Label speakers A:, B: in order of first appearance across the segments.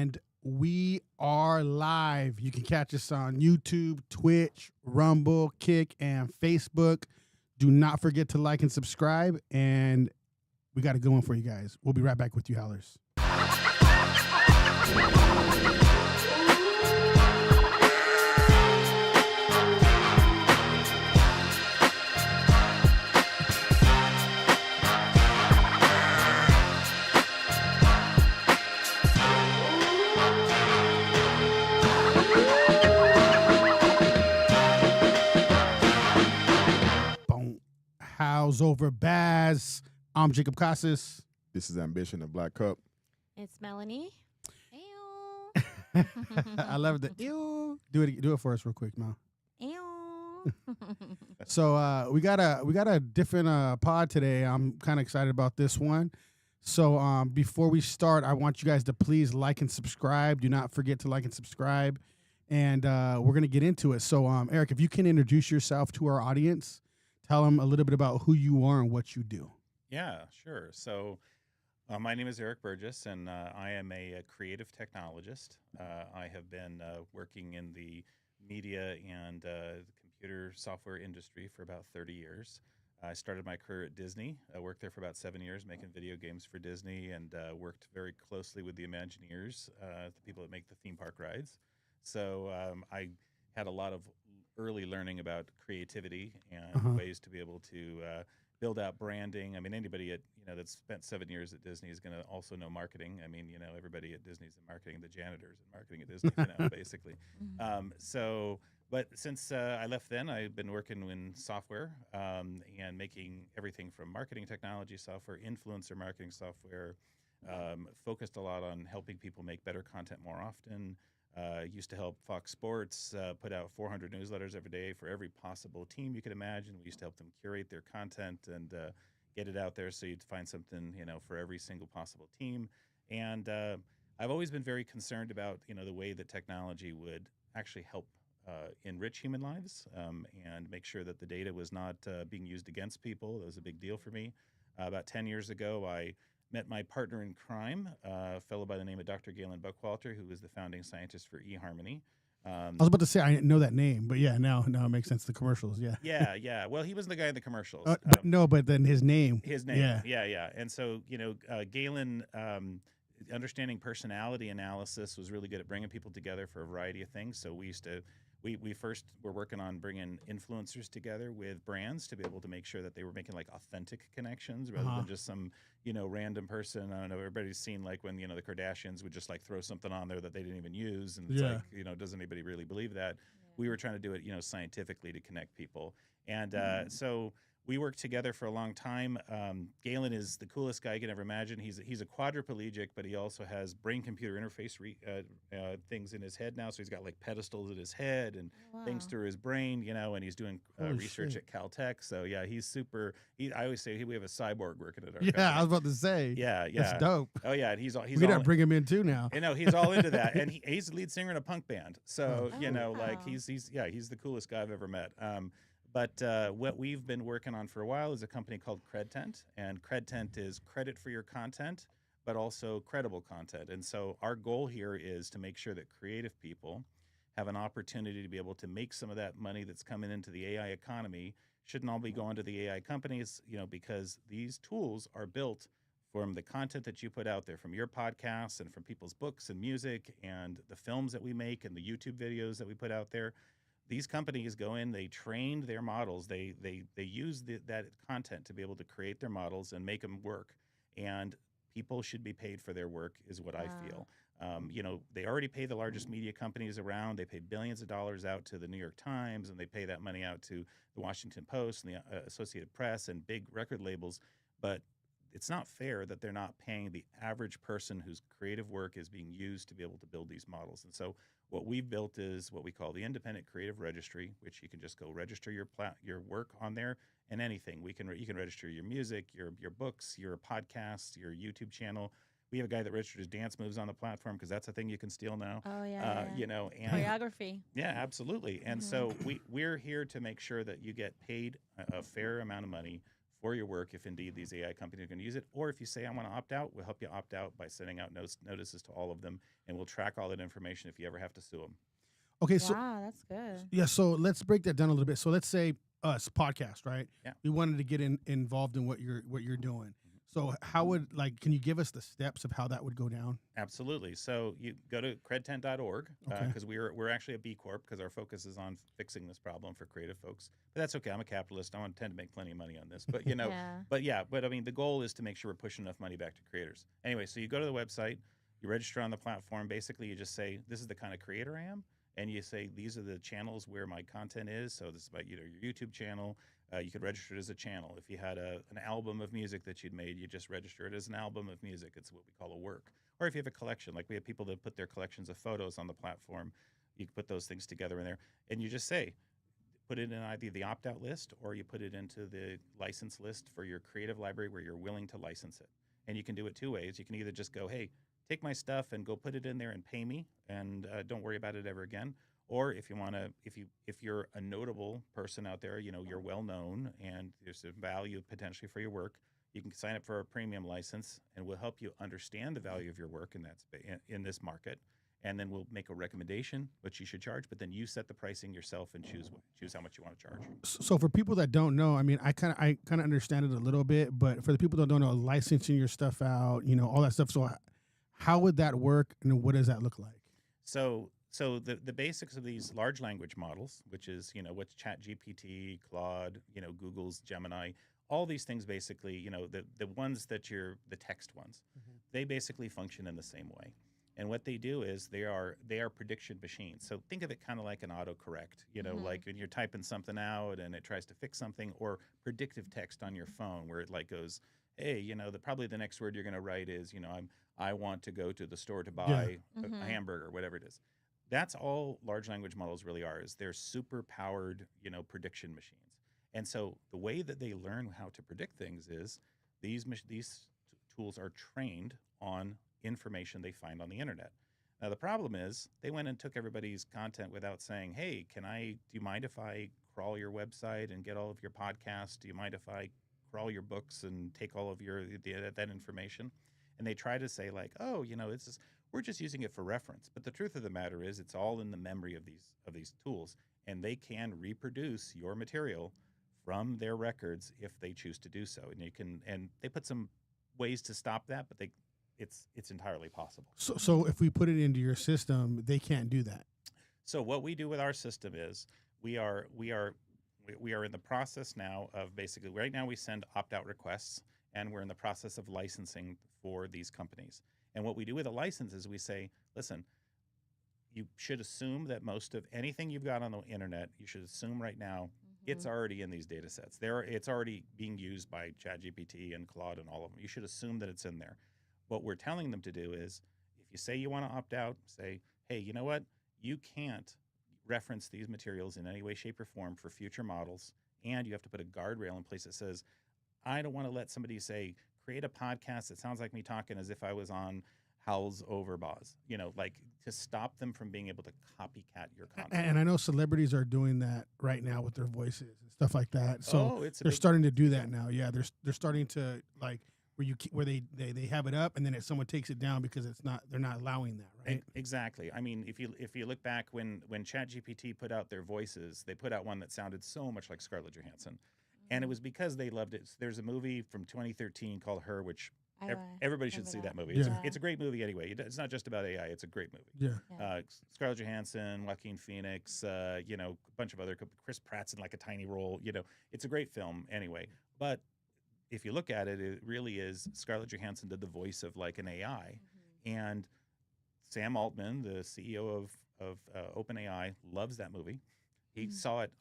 A: and we are live. You can catch us on YouTube, Twitch, Rumble, Kick, and Facebook. Do not forget to like and subscribe, and we got a good one for you guys. We'll be right back with you, Howlers. Howls over Baaz. I'm Jacob Casas.
B: This is Ambishun, the Black Cup.
C: It's Melanie. Ew.
A: I love the ew. Do it for us real quick, Mel.
C: Ew.
A: So we got a different pod today. I'm kind of excited about this one. So before we start, I want you guys to please like and subscribe. Do not forget to like and subscribe. And we're gonna get into it. So Eric, if you can introduce yourself to our audience, tell them a little bit about who you are and what you do.
D: Yeah, sure. So my name is Eric Burgess, and I am a creative technologist. I have been working in the media and computer software industry for about 30 years. I started my career at Disney. I worked there for about 7 years making video games for Disney, and worked very closely with the Imagineers, the people that make the theme park rides. So I had a lot of early learning about creativity and ways to be able to build out branding. I mean, anybody that's spent 7 years at Disney is going to also know marketing. I mean, everybody at Disney's in marketing, the janitors in marketing at Disney, basically. But since I left then, I've been working in software and making everything from marketing technology software, influencer marketing software, focused a lot on helping people make better content more often. Used to help Fox Sports put out 400 newsletters every day for every possible team you could imagine. We used to help them curate their content and get it out there so you'd find something, for every single possible team. And I've always been very concerned about, the way that technology would actually help enrich human lives and make sure that the data was not being used against people. That was a big deal for me. About 10 years ago, I met my partner in crime, a fellow by the name of Dr. Galen Buckwalter, who was the founding scientist for eHarmony.
A: I was about to say I didn't know that name, but yeah, now it makes sense. The commercials, yeah.
D: Yeah. Well, he was the guy in the commercials.
A: But then his name.
D: Yeah. And so, Galen, understanding personality analysis, was really good at bringing people together for a variety of things. So we first were working on bringing influencers together with brands to be able to make sure that they were making like authentic connections rather than just some, random person. I don't know, everybody's seen like when, the Kardashians would just like throw something on there that they didn't even use. And it's like, does anybody really believe that? Yeah. We were trying to do it, scientifically to connect people. And so we worked together for a long time. Galen is the coolest guy you can ever imagine. He's a quadriplegic, but he also has brain-computer interface things in his head now. So he's got like pedestals in his head and things through his brain, and he's doing research at Caltech. So yeah, he's super. I always say we have a cyborg working at our company.
A: I was about to say.
D: Yeah,
A: that's dope.
D: Oh yeah, and he's
A: we gotta bring him in too now.
D: He's all into that, and he's the lead singer in a punk band. So like he's the coolest guy I've ever met. But what we've been working on for a while is a company called CredTent, and CredTent is credit for your content, but also credible content. And so our goal here is to make sure that creative people have an opportunity to be able to make some of that money that's coming into the AI economy. Shouldn't all be going to the AI companies, because these tools are built from the content that you put out there, from your podcasts and from people's books and music and the films that we make and the YouTube videos that we put out there. These companies go in, they train their models, they use that content to be able to create their models and make them work. And people should be paid for their work is what I feel. They already pay the largest media companies around. They pay billions of dollars out to the New York Times, and they pay that money out to the Washington Post and the Associated Press and big record labels. But it's not fair that they're not paying the average person whose creative work is being used to be able to build these models. And so what we've built is what we call the Independent Creative Registry, which you can just go register your work on there, and anything. You can register your music, your books, your podcasts, your YouTube channel. We have a guy that registered his dance moves on the platform because that's a thing you can steal now.
C: Oh yeah.
D: And
C: choreography.
D: Yeah, absolutely. And so we're here to make sure that you get paid a fair amount of money for your work if indeed these AI companies are going to use it. Or if you say, I want to opt out, we'll help you opt out by sending out notices to all of them, and we'll track all that information if you ever have to sue them.
A: Okay, so
C: Wow, that's good.
A: yeah, so let's break that down a little bit. So let's say us podcast, right?
D: Yeah.
A: We wanted to get involved in what you're doing. So how would can you give us the steps of how that would go down?
D: Absolutely. So you go to cred10.org
A: Okay.
D: because we're actually a B Corp because our focus is on fixing this problem for creative folks. But that's okay. I'm a capitalist. I want to tend to make plenty of money on this. But
C: Yeah.
D: but I mean the goal is to make sure we're pushing enough money back to creators. Anyway, so you go to the website, you register on the platform. Basically, you just say this is the kind of creator I am, and you say these are the channels where my content is. So this is about your YouTube channel. You could register it as a channel. If you had an album of music that you'd made, you just register it as an album of music. It's what we call a work. Or if you have a collection, like we have people that put their collections of photos on the platform, you can put those things together in there. And you just say, put it in either the opt-out list or you put it into the license list for your creative library where you're willing to license it. And you can do it two ways. You can either just go, hey, take my stuff and go put it in there and pay me and don't worry about it ever again. Or if you want to, if you're a notable person out there, you're well known and there's a value potentially for your work, you can sign up for a premium license, and we'll help you understand the value of your work, and that's in this market. And then we'll make a recommendation what you should charge, but then you set the pricing yourself and choose how much you want to charge.
A: So for people that don't know, I mean, I kind of understand it a little bit, but for the people that don't know, licensing your stuff out, all that stuff. So how would that work, and what does that look like?
D: So the basics of these large language models, which is, what's ChatGPT, Claude, Google's Gemini, all these things basically, the ones that the text ones, they basically function in the same way. And what they do is they are prediction machines. So think of it kind of like an autocorrect, like when you're typing something out and it tries to fix something, or predictive text on your phone where it goes, hey, probably the next word you're going to write is, I want to go to the store to buy a hamburger, whatever it is. That's all large language models really are, is they're super powered, prediction machines. And so the way that they learn how to predict things is these tools are trained on information they find on the internet. Now, the problem is they went and took everybody's content without saying, hey, do you mind if I crawl your website and get all of your podcasts? Do you mind if I crawl your books and take all of that information? And they try to say we're just using it for reference. But the truth of the matter is it's all in the memory of these tools, and they can reproduce your material from their records if they choose to do so. And they put some ways to stop that, but it's entirely possible.
A: So if we put it into your system, they can't do that.
D: So what we do with our system is we are in the process now of basically, right now we send opt-out requests, and we're in the process of licensing for these companies. And what we do with a license is we say, listen, you should assume that most of anything you've got on the internet, you should assume right now it's already in these data sets. It's already being used by ChatGPT and Claude and all of them. You should assume that it's in there. What we're telling them to do is, if you say you want to opt out, say, hey, you know what? You can't reference these materials in any way, shape, or form for future models, and you have to put a guardrail in place that says, I don't want to let somebody say, create a podcast that sounds like me talking as if I was on Howls over Baaz, to stop them from being able to copycat your content.
A: And I know celebrities are doing that right now with their voices and stuff like that. So they're starting to do that now. Yeah, they're starting to where they have it up, and then if someone takes it down because they're not allowing that, right?
D: Exactly. I mean, if you look back when ChatGPT put out their voices, they put out one that sounded so much like Scarlett Johansson, and it was because they loved it. There's a movie from 2013 called Her, which everybody should see that movie. It's a great movie anyway. It's not just about AI. It's a great movie.
A: Yeah.
D: Scarlett Johansson, Joaquin Phoenix, a bunch of other, Chris Pratt's in a tiny role. It's a great film anyway. But if you look at it, it really is Scarlett Johansson did the voice of an AI, and Sam Altman, the CEO of OpenAI, loves that movie. He saw it.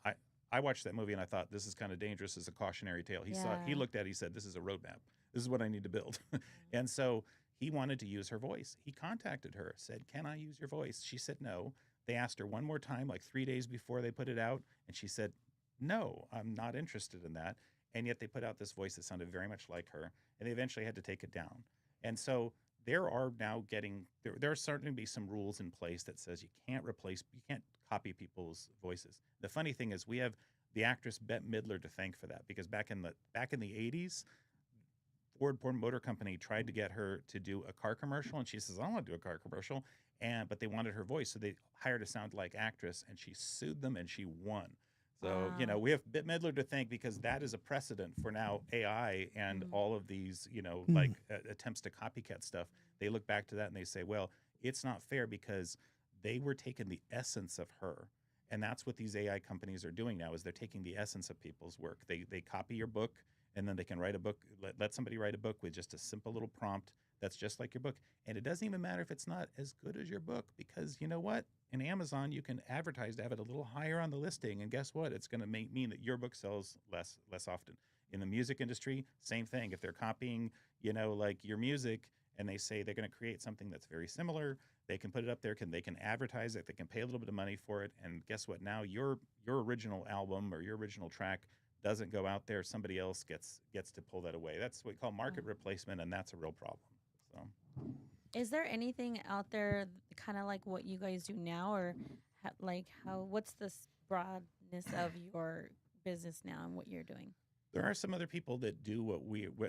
D: I watched that movie and I thought this is kind of dangerous as a cautionary tale. He looked at it, he said, this is a roadmap. This is what I need to build. And so he wanted to use her voice. He contacted her, said, can I use your voice? She said no. They asked her one more time, 3 days before they put it out, and she said, no, I'm not interested in that. And yet they put out this voice that sounded very much like her, and they eventually had to take it down. And so there are starting to be some rules in place that says you can't copy people's voices. The funny thing is we have the actress Bette Midler to thank for that, because back in the 80s, Ford Motor Company tried to get her to do a car commercial, and she says, "I don't want to do a car commercial," but they wanted her voice, so they hired a sound-like actress, and she sued them, and she won. So
C: Wow.
D: we have Bette Midler to thank, because that is a precedent for now AI and
C: Mm.
D: all of these
A: Mm.
D: attempts to copycat stuff. They look back to that and they say, well, it's not fair, because they were taking the essence of her. And that's what these AI companies are doing now, is they're taking the essence of people's work. They copy your book, and then they can write a book, let somebody write a book with just a simple little prompt that's just like your book. And it doesn't even matter if it's not as good as your book, because you know what? In Amazon, you can advertise to have it a little higher on the listing, and guess what? It's going to mean that your book sells less often. In the music industry, same thing. If they're copying, like your music, and they say they're going to create something that's very similar, they can put it up there. They can advertise it. They can pay a little bit of money for it, and guess what? Now your original album or your original track doesn't go out there. Somebody else gets to pull that away. That's what we call market replacement, and that's a real problem. So.
C: Is there anything out there kind of like what you guys do now, or what's the broadness of your business now and what you're doing?
D: There are some other people that do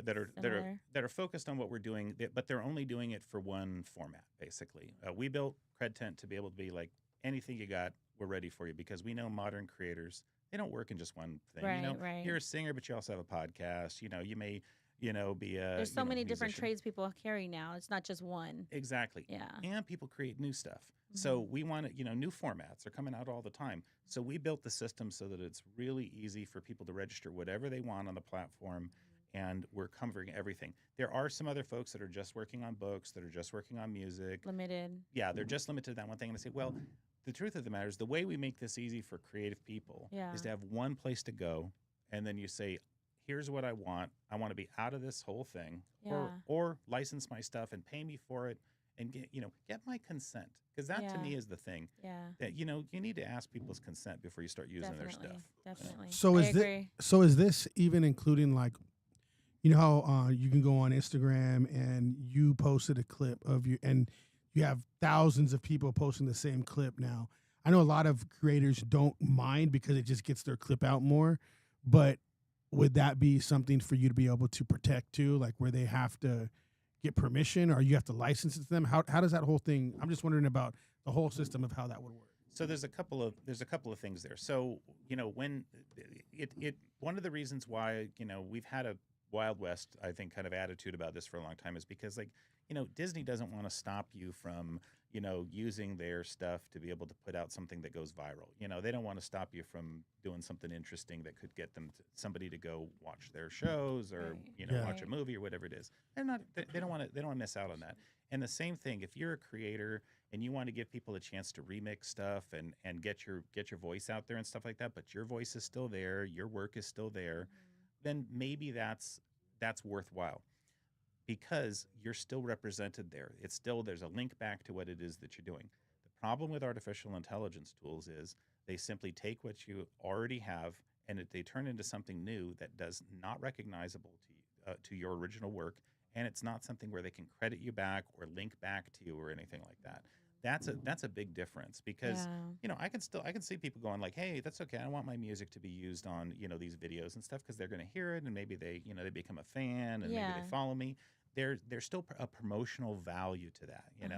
D: that are focused on what we're doing, but they're only doing it for one format. Basically, we built CredTent to be able to be like, anything you got, we're ready for you, because we know modern creators, they don't work in just one thing.
C: Right, right.
D: You're a singer, but you also have a podcast. You may be a
C: There's so many different
D: musician.
C: trades people carry now. It's not just one.
D: Exactly.
C: Yeah.
D: And people create new stuff. So we want to, new formats are coming out all the time. So we built the system so that it's really easy for people to register whatever they want on the platform, and we're covering everything. There are some other folks that are just working on books, that are just working on music.
C: Limited.
D: Yeah, they're just limited to that one thing. And I say, well, the truth of the matter is, the way we make this easy for creative people is to have one place to go, and then you say, here's what I want. I want to be out of this whole thing, or license my stuff and pay me for it, and get my consent, because that to me is the thing.
C: Yeah.
D: That you need to ask people's consent before you start using their stuff.
C: Definitely.
A: So is this even including, like, how you can go on Instagram and you posted a clip of you, and you have thousands of people posting the same clip now. I know a lot of creators don't mind because it just gets their clip out more, but would that be something for you to be able to protect too, like where they have to get permission, or you have to license it to them? How does that whole thing? I'm just wondering about the whole system of how that would work.
D: So there's a couple of things there. So when one of the reasons why we've had a Wild West, I think, kind of attitude about this for a long time is because, like, Disney doesn't want to stop you from using their stuff to be able to put out something that goes viral. They don't want to stop you from doing something interesting that could get somebody to go watch their shows, or watch a movie or whatever it is. They don't want to miss out on that. And the same thing, if you're a creator and you want to give people a chance to remix stuff and get your voice out there and stuff like that, but your voice is still there, your work is still there, then maybe that's worthwhile, because you're still represented there. There's a link back to what it is that you're doing. The problem with artificial intelligence tools is they simply take what you already have, and they turn into something new that does not recognizable to your original work, and it's not something where they can credit you back or link back to you or anything like that. That's a big difference, because I can see people going like, hey, that's okay, I want my music to be used on these videos and stuff, because they're going to hear it, and maybe they they become a fan, and maybe they follow me. There's still a promotional value to that, and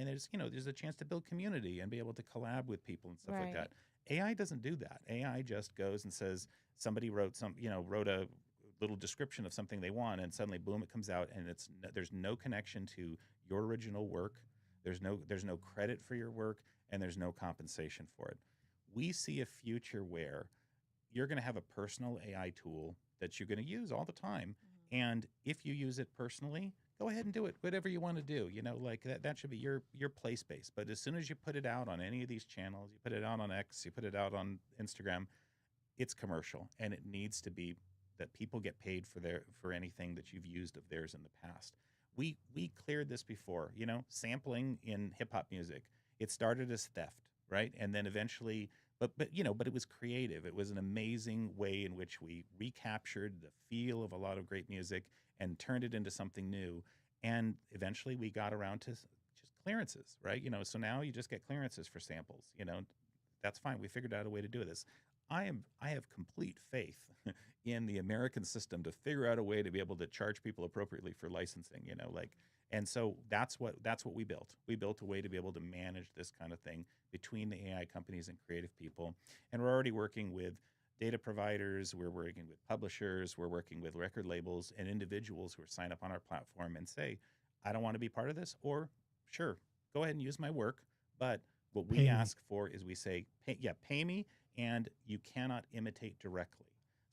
D: there's a chance to build community and be able to collab with people and stuff like that. AI doesn't do that. AI just goes and says, somebody wrote a little description of something they want, and suddenly, boom, it comes out, and there's no connection to your original work. There's no credit for your work, and there's no compensation for it. We see a future where you're going to have a personal AI tool that you're going to use all the time. And if you use it personally, go ahead and do it, whatever you want to do. Like that should be your play space. But as soon as you put it out on any of these channels, you put it out on X, you put it out on Instagram, it's commercial, and it needs to be that people get paid for anything that you've used of theirs in the past. We cleared this before, sampling in hip hop music. It started as theft, right? And then eventually, but it was creative. It was an amazing way in which we recaptured the feel of a lot of great music and turned it into something new. And eventually we got around to just clearances, right? So now you just get clearances for samples, that's fine. We figured out a way to do this. I have complete faith in the American system to figure out a way to be able to charge people appropriately for licensing, and so that's what we built. We built a way to be able to manage this kind of thing between the AI companies and creative people. And we're already working with data providers, we're working with publishers, we're working with record labels and individuals who are sign up on our platform and say, I don't want to be part of this, or sure, go ahead and use my work, but what we
A: Pay me.
D: ask for is we say, pay me, and you cannot imitate directly.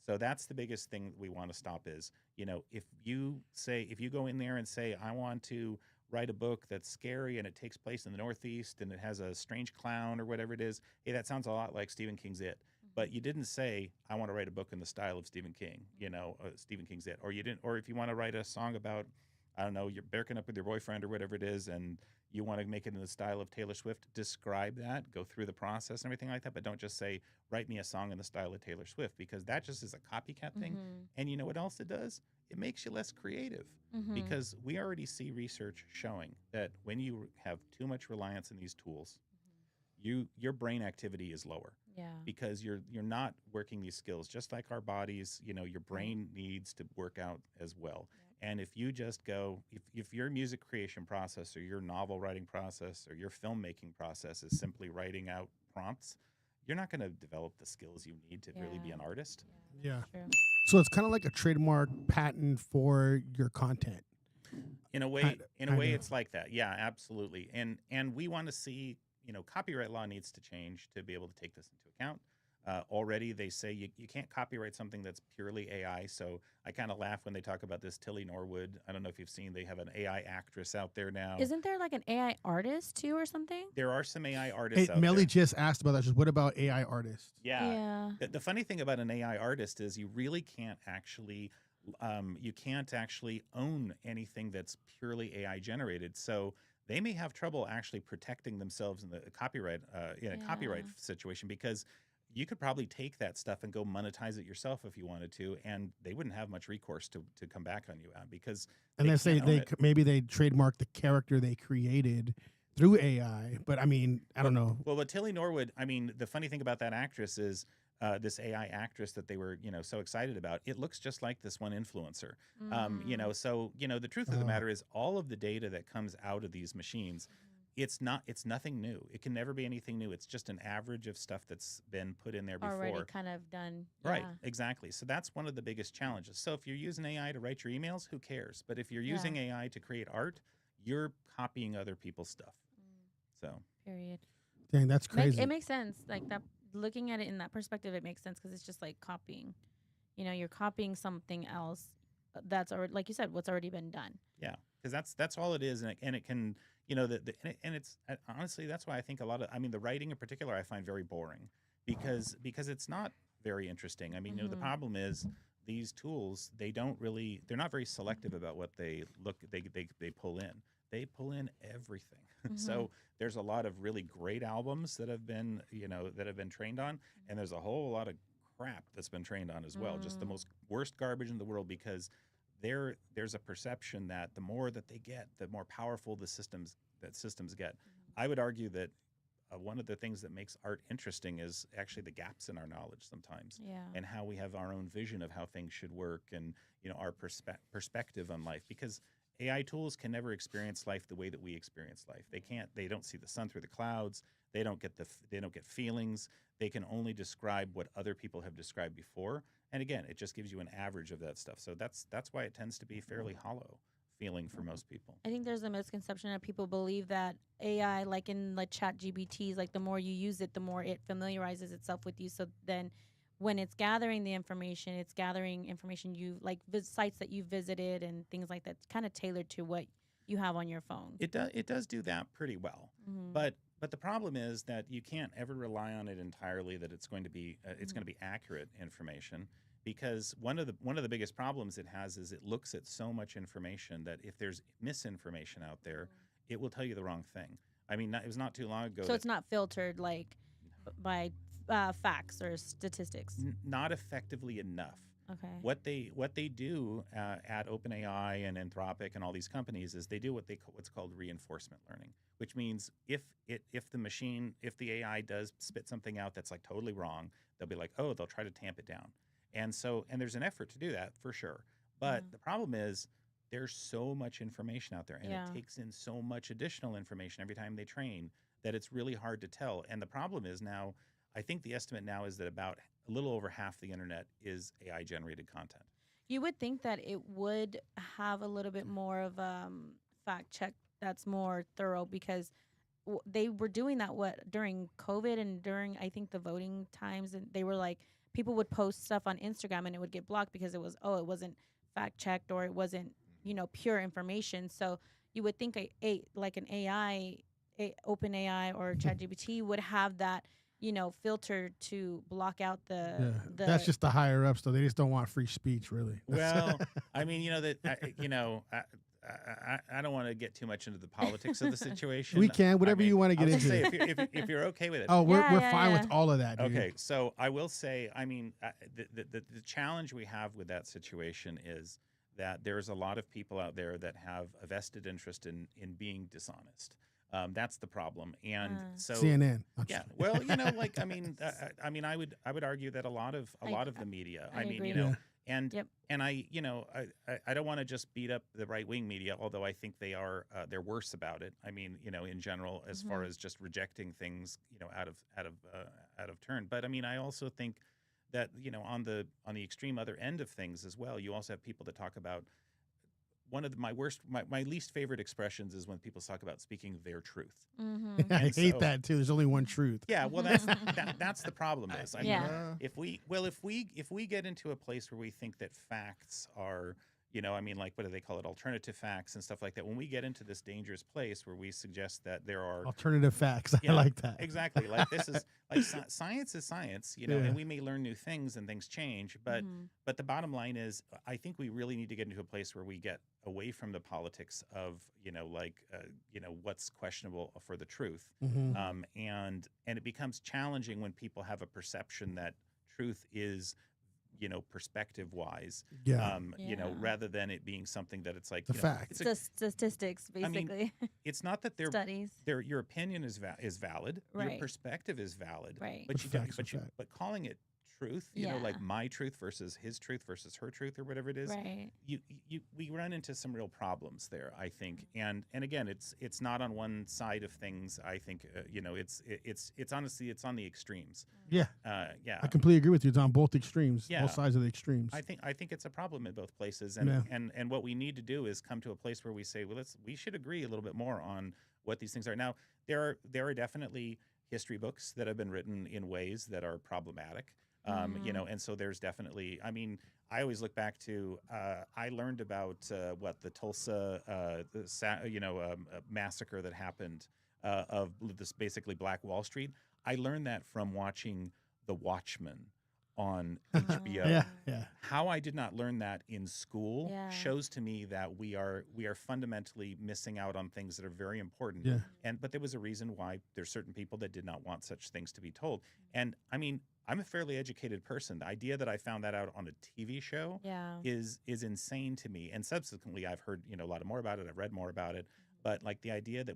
D: So that's the biggest thing that we want to stop is, if you go in there and say, I want to write a book that's scary and it takes place in the Northeast and it has a strange clown or whatever it is, hey, that sounds a lot like Stephen King's It. But you didn't say, I want to write a book in the style of Stephen King, Stephen King's It. Or you didn't, or if you want to write a song about, I don't know, you're breaking up with your boyfriend or whatever it is, and you want to make it in the style of Taylor Swift, describe that, go through the process and everything like that, but don't just say, write me a song in the style of Taylor Swift, because that just is a copycat thing. And you know what else it does? It makes you less creative, because we already see research showing that when you have too much reliance on these tools, your brain activity is lower.
C: Yeah.
D: Because you're not working these skills. Just like our bodies, your brain needs to work out as well. And if you just go, if your music creation process or your novel writing process or your filmmaking process is simply writing out prompts, you're not going to develop the skills you need to really be an artist.
A: Yeah.
C: True.
A: So it's kind of like a trademark patent for your content.
D: In a way,
A: Kind of.
D: it's like that. Yeah, absolutely. And we want to see, copyright law needs to change to be able to take this into account. Already they say you can't copyright something that's purely AI. So I kind of laugh when they talk about this Tilly Norwood. I don't know if you've seen, they have an AI actress out there now.
C: Isn't there like an AI artist too or something?
D: There are some AI artists out
A: Melly
D: there.
A: just asked about that. Just what about AI artists?
D: Yeah. The funny thing about an AI artist is you really can't actually own anything that's purely AI generated. So they may have trouble actually protecting themselves in the copyright copyright situation, because you could probably take that stuff and go monetize it yourself if you wanted to, and they wouldn't have much recourse to come back on you because
A: and they say maybe they trademark the character they created through AI, but I mean, I don't know.
D: Well, with Tilly Norwood, I mean, the funny thing about that actress is this AI actress that they were, so excited about. It looks just like this one influencer. So the truth of the matter is, all of the data that comes out of these machines, it's nothing new. It can never be anything new. It's just an average of stuff that's been put in there before.
C: Already kind of done.
D: Right,
C: Yeah.
D: exactly. So that's one of the biggest challenges. So if you're using AI to write your emails, who cares? But if you're using AI to create art, you're copying other people's stuff. So.
C: Period.
A: Dang, that's crazy.
C: It makes sense. Like that, looking at it in that perspective, it makes sense because it's just like copying. You're copying something else that's already, like you said, what's already been done.
D: Yeah, because that's all it is, and it can, and it's honestly, that's why I think the writing in particular I find very boring, because it's not very interesting. I mean, the problem is these tools, they're not very selective about what they pull in. They pull in everything. So there's a lot of really great albums that have been trained on, and there's a whole lot of crap that's been trained on as well. Just the most worst garbage in the world, because there's a perception that the more that they get, the more powerful the systems get. I would argue that one of the things that makes art interesting is actually the gaps in our knowledge sometimes, and how we have our own vision of how things should work, and our perspective on life, because AI tools can never experience life the way that we experience life. They don't see the sun through the clouds. They don't get feelings. They can only describe what other people have described before. And again, it just gives you an average of that stuff. So that's why it tends to be fairly hollow feeling for most people.
C: I think there's a misconception that people believe that AI, like in the chat GBTs, like the more you use it, the more it familiarizes itself with you. So then when it's gathering the information, it's gathering information sites that you visited and things like that, kind of tailored to what you have on your phone.
D: It does do that pretty well. But the problem is that you can't ever rely on it entirely, that it's going to be accurate information, because one of the biggest problems it has is it looks at so much information that if there's misinformation out there, it will tell you the wrong thing. I mean, it was not too long ago.
C: So it's not filtered by facts or statistics.
D: Not effectively enough.
C: Okay.
D: What they do at OpenAI and Anthropic and all these companies is they do what's called reinforcement learning, which means if the AI does spit something out that's like totally wrong, they'll be like, oh, they'll try to tamp it down. And there's an effort to do that for sure. But the problem is there's so much information out there, and it takes in so much additional information every time they train that it's really hard to tell. And the problem is now, I think the estimate now is that about a little over half the internet is AI generated content.
C: You would think that it would have a little bit more of fact check that's more thorough, because they were doing that during COVID and during, I think, the voting times, and they were like, people would post stuff on Instagram and it would get blocked because it wasn't fact checked, or it wasn't pure information. So you would think like an AI, open AI or ChatGPT would have that filter to block out the
A: that's just the higher ups, though. They just don't want free speech, really.
D: Well, I mean, I don't want to get too much into the politics of the situation.
A: We can, whatever you want to get
D: I'll
A: into.
D: just say, if you're okay with it.
A: Oh, we're fine with all of that, dude.
D: Okay, so I will say, I mean, the challenge we have with that situation is that there's a lot of people out there that have a vested interest in being dishonest. That's the problem, and so
A: CNN.
D: Yeah, well, I mean, I would argue that a lot of the media. I mean,
C: agree.
D: and I don't want to just beat up the right wing media, although I think they're worse about it. I mean, in general, as far as just rejecting things, out of turn. But I mean, I also think that on the extreme other end of things as well, you also have people that talk about. One of my least favorite expressions is when people talk about speaking their truth.
C: Mm-hmm.
A: I hate that too. There's only one truth.
D: Yeah, well, that's the problem. Is I mean, if we get into a place where we think that facts are, I mean, like, what do they call it, alternative facts and stuff like that. When we get into this dangerous place where we suggest that there are
A: alternative facts, I like that.
D: Exactly. Like, this is like science is science, and we may learn new things and things change, but the bottom line is, I think we really need to get into a place where we get away from the politics of what's questionable for the truth, and it becomes challenging when people have a perception that truth is perspective wise, rather than it being something that it's like
A: the fact.
C: It's statistics, basically.
D: I mean, it's not that they're
C: studies.
D: Your opinion is valid,
C: right.
D: your perspective is valid,
C: right?
D: But calling it truth, like my truth versus his truth versus her truth or whatever it is,
C: right?
D: We run into some real problems there, I think, and again, it's not on one side of things. I think it's honestly it's on the extremes.
A: Yeah,
D: yeah.
A: I completely agree with you. It's on both extremes,
D: Yeah.
A: both sides of the extremes.
D: I think it's a problem in both places, and what we need to do is come to a place where we say, well, we should agree a little bit more on what these things are. Now, there are definitely history books that have been written in ways that are problematic. And so there's definitely, I mean, I always look back to, I learned about the Tulsa, massacre that happened of this basically Black Wall Street. I learned that from watching The Watchmen on HBO.
A: Yeah.
D: How I did not learn that in school shows to me that we are fundamentally missing out on things that are very important.
A: Yeah.
D: But there was a reason why there's certain people that did not want such things to be told. And I mean, I'm a fairly educated person. The idea that I found that out on a TV show is insane to me. And subsequently, I've heard a lot more about it. I've read more about it. But like the idea that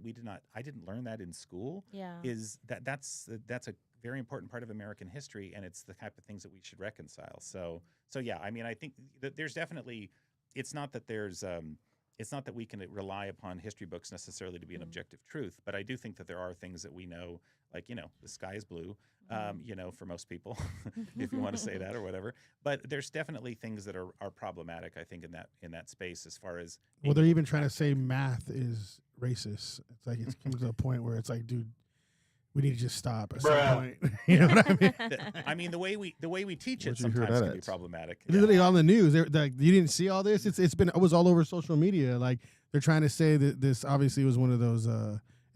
D: I didn't learn that in school is that's a very important part of American history, and it's the type of things that we should reconcile. So yeah, I mean, I think that there's definitely, it's not that we can rely upon history books necessarily to be an objective truth, but I do think that there are things that we know, like, the sky is blue, for most people, if you want to say that or whatever. But there's definitely things that are problematic, I think, in that space as far as.
A: Well, they're even trying to say math is racist. It's like it's come to a point where it's like, dude, we need to just stop at some point. You know what I mean?
D: I mean, the way we teach it
B: Where'd you hear
D: sometimes
B: that
D: can be
B: at?
D: problematic.
A: Literally on the news. They're like, you didn't see all this? It was all over social media. Like, they're trying to say that this obviously was one of those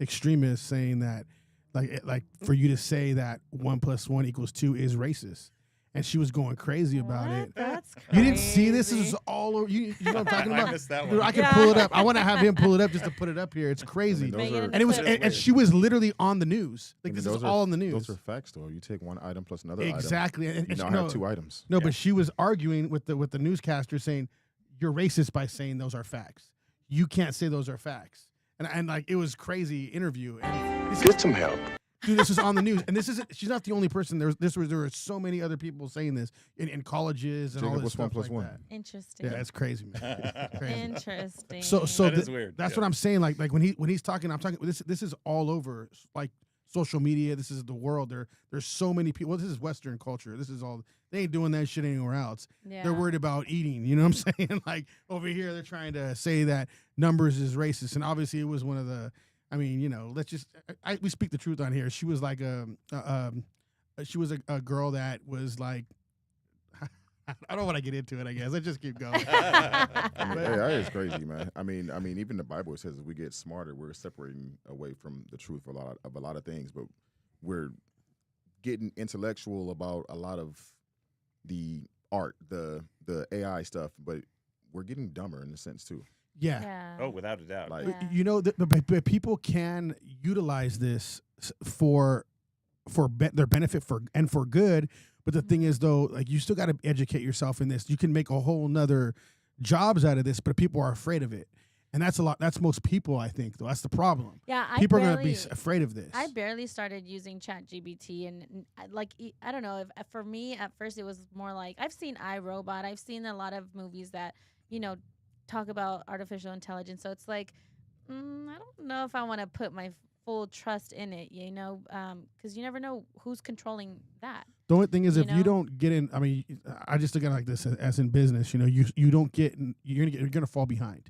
A: extremists saying that, like for you to say that 1 + 1 = 2 is racist. And she was going crazy about it.
C: That's That's
A: You didn't see this? This
C: crazy.
A: is all over. You know what I'm talking
D: I
A: about?
D: missed that
A: Dude,
D: one.
A: I can
C: Yeah.
A: pull it up. I want to have him pull it up just to put it up here. It's crazy.
B: those are-
A: And it was,
D: That is
A: and
D: weird.
A: she was literally on the news. Like,
B: I mean,
A: this
B: those
A: is
B: are-
A: all in the news.
B: Those are facts, though. You take one item plus another
A: Exactly.
B: item.
A: And
B: You
A: she-
B: now have 2 items.
A: No,
D: Yeah.
A: but she was arguing with the newscaster saying, you're racist by saying those are facts. You can't say those are facts. And like, it was crazy interview. And this
E: Get some help.
A: Dude, this is on the news, and she's not the only person. There were so many other people saying this in colleges and all
B: Jacob,
A: this
B: what's
A: stuff
B: 1 plus
A: like
B: 1?
A: that.
C: Interesting.
A: Yeah, it's crazy, man. Crazy.
C: Interesting.
A: So
D: That is weird.
A: That's
D: Yeah.
A: what I'm saying. Like when he's talking, I'm talking. This is all over like social media. This is the world. There's so many people. Well, this is Western culture. This is all. They ain't doing that shit anywhere else.
C: yeah.
A: They're worried about eating. You know what I'm saying? Like over here, they're trying to say that numbers is racist, and obviously it was one of the. I mean, you know, let's just we speak the truth on here. She was like she was a girl that was like. I don't want to get into it. I guess I just keep going.
B: I mean, AI is crazy, man. I mean, even the Bible says as we get smarter, we're separating away from the truth of a lot of things, but we're getting intellectual about a lot of the art, the AI stuff, but we're getting dumber in a sense too.
A: Yeah.
C: Yeah.
D: Oh, without a doubt.
B: Like,
C: Yeah.
A: You know, but people can utilize this for their benefit for good. But the thing is, though, like you still got to educate yourself in this. You can make a whole nother jobs out of this, but people are afraid of it, and that's a lot. That's most people, I think. Though that's the problem.
C: Yeah,
A: People are going to be afraid of this.
C: I barely started using ChatGPT, and I don't know. If for me, at first, it was more like I've seen iRobot. I've seen a lot of movies that talk about artificial intelligence. So it's like, I don't know if I want to put my full trust in it, because you never know who's controlling that.
A: The only thing is,
C: You
A: if you
C: know?
A: don't get in, I mean, I just look at it like this as in business. You don't get, you're gonna fall behind.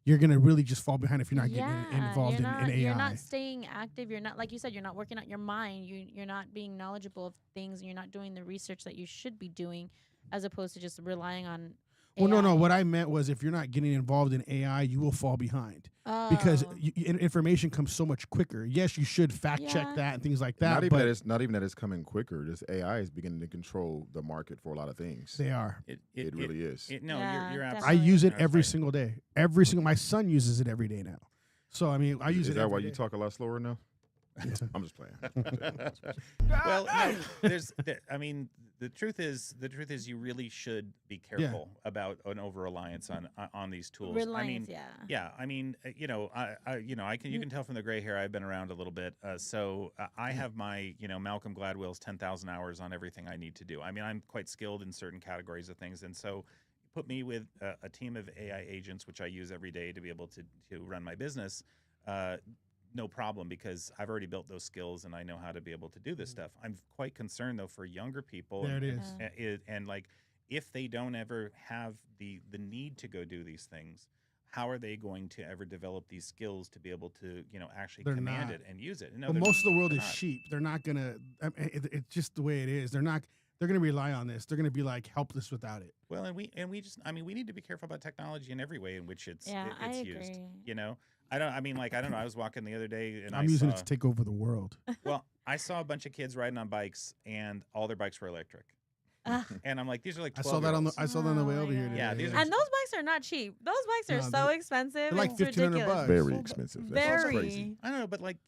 A: You're gonna really just fall behind if you're not getting involved in AI.
C: You're not staying active. You're not, like you said, you're not working out your mind. You're not being knowledgeable of things, and you're not doing the research that you should be doing, as opposed to just relying on.
A: Well,
C: AI.
A: no. What I meant was, if you're not getting involved in AI, you will fall behind because
C: Oh.
A: information comes so much quicker. Yes, you should fact check
C: Yeah.
A: that and things like that.
B: not even that it's coming quicker. Just AI is beginning to control the market for a lot of things.
A: They are.
B: It really is.
D: No,
C: Yeah,
D: you're
A: I
D: absolutely.
A: use it
D: that's
A: every
D: right.
A: single day. My son uses it every day now. So I mean, I use
B: Is
A: it.
B: that
A: every
B: why
A: day.
B: you talk a lot slower now? I'm just playing.
D: Well, no, the truth is you really should be careful about an over reliance on these tools.
C: Reliance, yeah.
D: Yeah, I mean, you can tell from the gray hair I've been around a little bit. So I have my, Malcolm Gladwell's 10,000 hours on everything I need to do. I mean, I'm quite skilled in certain categories of things, and so put me with a team of AI agents, which I use every day to be able to run my business. No problem, because I've already built those skills and I know how to be able to do this stuff. I'm quite concerned though for younger people.
A: There it
C: Yeah.
A: is.
D: And like, if they don't ever have the need to go do these things, how are they going to ever develop these skills to be able to, actually
A: They're
D: command
A: not.
D: it and use it? No,
A: But
D: they're
A: most of the world
D: they're
A: is
D: not.
A: sheep. They're not gonna. It's just the way it is. They're not. They're gonna rely on this. They're gonna be like helpless without it.
D: Well, and we need to be careful about technology in every way in which it's
C: Yeah, I
D: used.
C: agree.
D: I don't know. I was walking the other day and
A: I'm using it to take over the world.
D: Well, I saw a bunch of kids riding on bikes, and all their bikes were electric.
C: Ah.
D: And I'm like, these are like
A: I
D: 12
A: saw that on the way
C: Oh
A: over
C: my
A: here.
C: God.
A: Today.
D: Yeah, these are-
C: And those bikes are not cheap. Those bikes are
A: No,
C: so expensive.
A: they're like
C: it's
A: $1,500
C: ridiculous.
A: bucks.
B: Very expensive. That's
C: Very.
B: crazy.
D: I don't know, but like,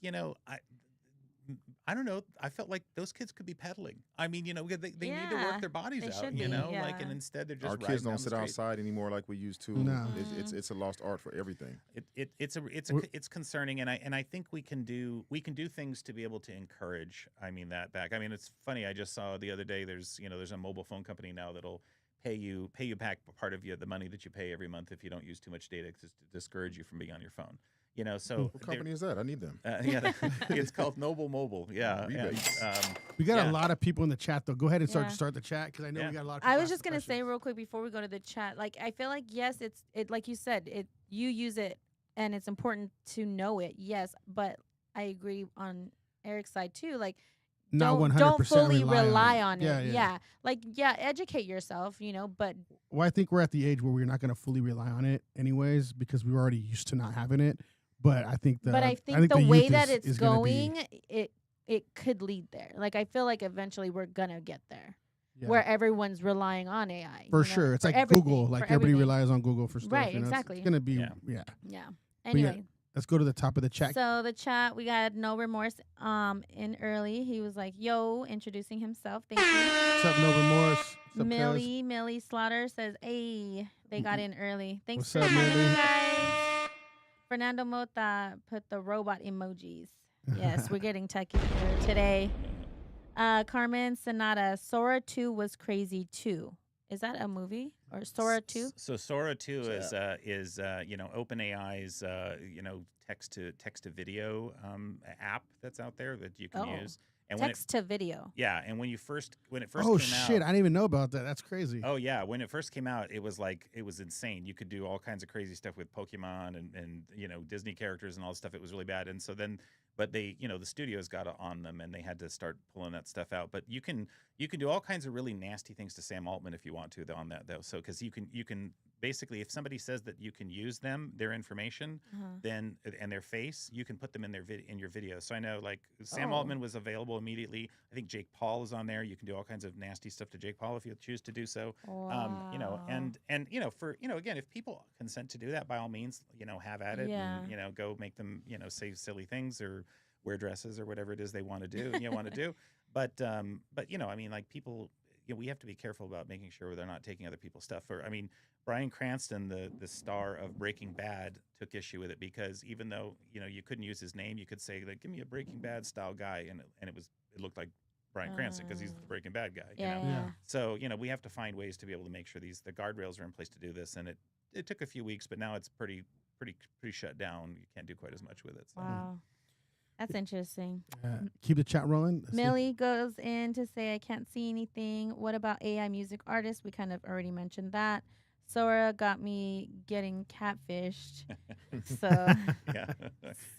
D: I don't know. I felt like those kids could be pedaling. I mean, they need to
C: Yeah,
D: work their bodies
C: they
D: out,
C: should be,
D: and
C: yeah.
D: instead they're just
B: Our
D: riding
B: kids
D: down
B: don't
D: the
B: sit
D: street.
B: outside anymore like we used to.
A: No.
B: It's a lost art for everything.
D: It's concerning, and I think we can do things to be able to encourage. That back. It's funny. I just saw the other day. There's a mobile phone company now that'll pay you back part of the money that you pay every month if you don't use too much data to discourage you from being on your phone. So
B: What company is that? I need them.
D: it's called Noble Mobile. Yeah, and,
B: Rebates.
A: We got
D: Yeah.
A: a lot of people in the chat though. Go ahead and
C: Yeah.
A: start the chat because I know
D: Yeah.
A: we got a lot of people.
C: I was
A: asking
C: just gonna say
A: questions.
C: real quick before we go to the chat. Like, I feel like yes, it's like you said, you use it and it's important to know it. Yes, but I agree on Eric's side too. Like,
A: Not
C: don't
A: 100%
C: fully rely on it.
A: Yeah,
C: Yeah. Like, yeah, educate yourself. But
A: Well, I think we're at the age where we're not going to fully rely on it anyways because we're already used to not having it. But I think the
C: way
A: youth
C: that
A: is
C: it's
A: gonna be-
C: going, it could lead there. Like, I feel like eventually we're gonna get there.
A: Yeah.
C: where everyone's relying on AI.
A: For sure. It's
C: for
A: like
C: everything,
A: Google.
C: for
A: Like everybody
C: everything.
A: relies on Google for stuff.
C: Right,
A: It's
C: exactly.
A: going to be,
D: Yeah.
A: yeah.
C: Yeah.
A: yeah,
C: Anyway.
A: Let's go to the top of the chat.
C: So the chat, we got No Remorse in early. He was like, yo, introducing himself. Thank you.
A: What's up, No Remorse? What's up, cuz?
C: Millie Slaughter says, hey, they got in early. Thanks
A: What's
C: for
A: up,
C: coming,
A: Millie?
C: guys. Fernando Mota put the robot emojis. Yes, we're getting techie here today. Carmen Sonata, Sora 2 was crazy too. Is that a movie or Sora 2?
D: So Sora 2 is OpenAI's text to video app that's out there that you can use. And
C: text to video.
D: Yeah, and when it first
A: Oh,
D: came out,
A: shit. I didn't even know about that. That's crazy.
D: Oh yeah, when it first came out, it was insane. You could do all kinds of crazy stuff with Pokemon and Disney characters and all this stuff. It was really bad. And so then, but they the studios got on them and they had to start pulling that stuff out. But you can do all kinds of really nasty things to Sam Altman if you want to on that though. So because you can basically, if somebody says that you can use their information, then and their face, you can put them in in your video. So I know like Sam Altman was available immediately. I think Jake Paul is on there. You can do all kinds of nasty stuff to Jake Paul if you choose to do so.
C: Wow.
D: And for again, if people consent to do that, by all means, have at it.
C: Yeah.
D: And, go make them say silly things or wear dresses or whatever it is they want to do. But I mean, like people. We have to be careful about making sure they're not taking other people's stuff. Bryan Cranston, the star of Breaking Bad, took issue with it because even though you couldn't use his name, you could say like, "Give me a Breaking Bad style guy," and it looked like Bryan Cranston because he's the Breaking Bad guy.
C: Yeah.
D: So we have to find ways to be able to make sure the guardrails are in place to do this. And it took a few weeks, but now it's pretty shut down. You can't do quite as much with it. So.
C: Wow. That's interesting.
A: Keep the chat rolling.
C: Millie goes in to say, I can't see anything. What about AI music artists? We kind of already mentioned that. Sora got me getting catfished. So
D: yeah,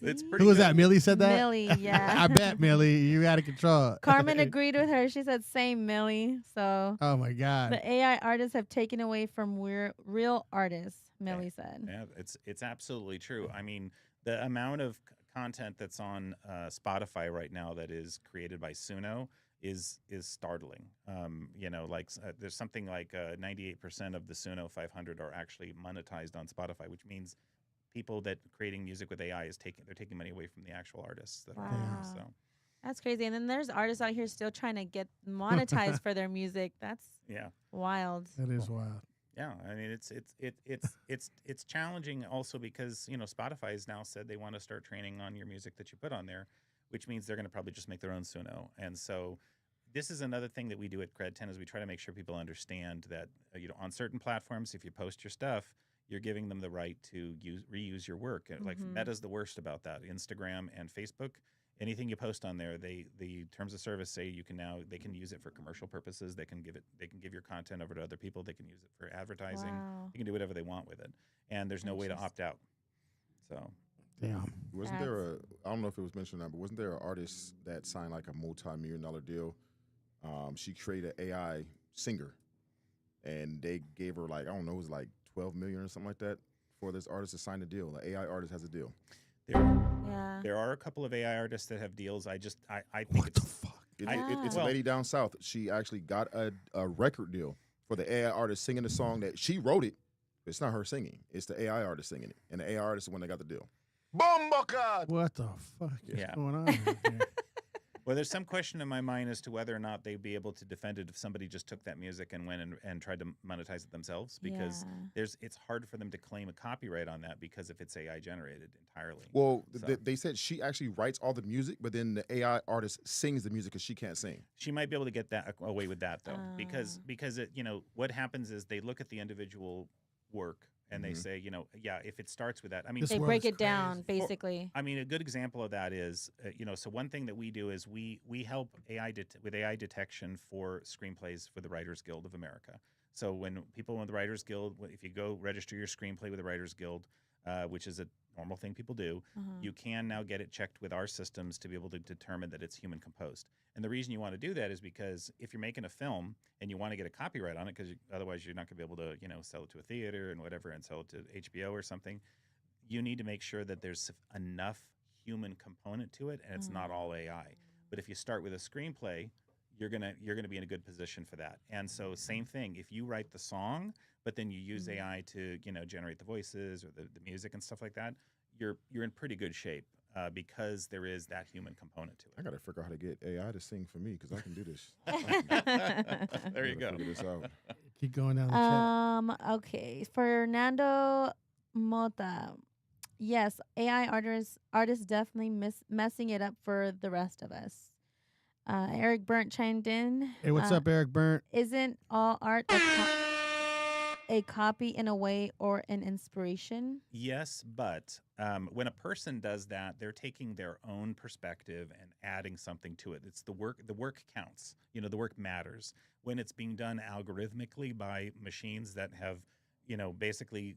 D: it's pretty.
A: Who was
D: good.
A: that? Millie said that?
C: Millie, yeah.
A: I bet, Millie. You out of control.
C: Carmen agreed with her. She said, same, Millie. So
A: Oh, my God.
C: the AI artists have taken away from real artists, Millie said.
D: Yeah, it's absolutely true. I mean, the amount of content that's on Spotify right now that is created by Suno is startling. There's something like 98% of the Suno 500 are actually monetized on Spotify, which means people that creating music with AI they're taking money away from the actual artists that are there. So
C: that's crazy. And then there's artists out here still trying to get monetized for their music. That's wild.
A: That is wild.
D: Yeah, I mean it's challenging also because Spotify has now said they want to start training on your music that you put on there, which means they're going to probably just make their own Suno. And so this is another thing that we do at Cred 10 is we try to make sure people understand that on certain platforms, if you post your stuff, you're giving them the right to reuse your work. Like Meta's the worst about that. Instagram and Facebook. Anything you post on there, the terms of service say they can use it for commercial purposes. They can give your content over to other people. They can use it for advertising.
C: Wow.
D: They can do whatever they want with it, and there's no way to opt out. So,
A: damn.
B: Wasn't there I don't know if it was mentioned, but wasn't there an artist that signed like a multi-million-dollar deal? She created an AI singer, and they gave her like, I don't know, it was like $12 million or something like that for this artist to sign a deal. The AI artist has a deal.
D: There are a couple of AI artists that have deals. I think
A: What the fuck?
B: It's a lady down south. She actually got a record deal for the AI artist singing the song that she wrote it. It's not her singing. It's the AI artist singing it. And the AI artist is the one that got the deal.
A: What the fuck is going on?
D: Well, there's some question in my mind as to whether or not they'd be able to defend it if somebody just took that music and went and tried to monetize it themselves, because it's hard for them to claim a copyright on that because if it's AI generated entirely.
B: Well, they said she actually writes all the music, but then the AI artist sings the music because she can't sing.
D: She might be able to get that away with that though, because what happens is they look at the one work. And they say, if it starts with that, I mean,
C: they break it down basically.
D: I mean, a good example of that is, so one thing that we do is we help with AI detection for screenplays for the Writers Guild of America. So when people in the Writers Guild, if you go register your screenplay with the Writers Guild, which is a normal thing people do, you can now get it checked with our systems to be able to determine that it's human composed. And the reason you want to do that is because if you're making a film and you want to get a copyright on it, because otherwise you're not going to be able to, sell it to a theater and whatever and sell it to HBO or something, you need to make sure that there's enough human component to it and it's not all AI. But if you start with a screenplay, you're gonna be in a good position for that. And so same thing, if you write the song, but then you use AI to generate the voices or the music and stuff like that, you're in pretty good shape because there is that human component to
B: I
D: it.
B: gotta figure out how to get AI to sing for me because I can do this.
D: There you go.
B: Figure this out.
A: Keep going down the chat.
C: Okay. Fernando Mota. Yes, AI artists definitely messing it up for the rest of us. Eric Burnt chimed in.
A: Hey, what's up, Eric Burnt?
C: Isn't all art a copy in a way or an inspiration?
D: Yes, but when a person does that, they're taking their own perspective and adding something to it. It's the work. The work counts. The work matters. When it's being done algorithmically by machines that have, basically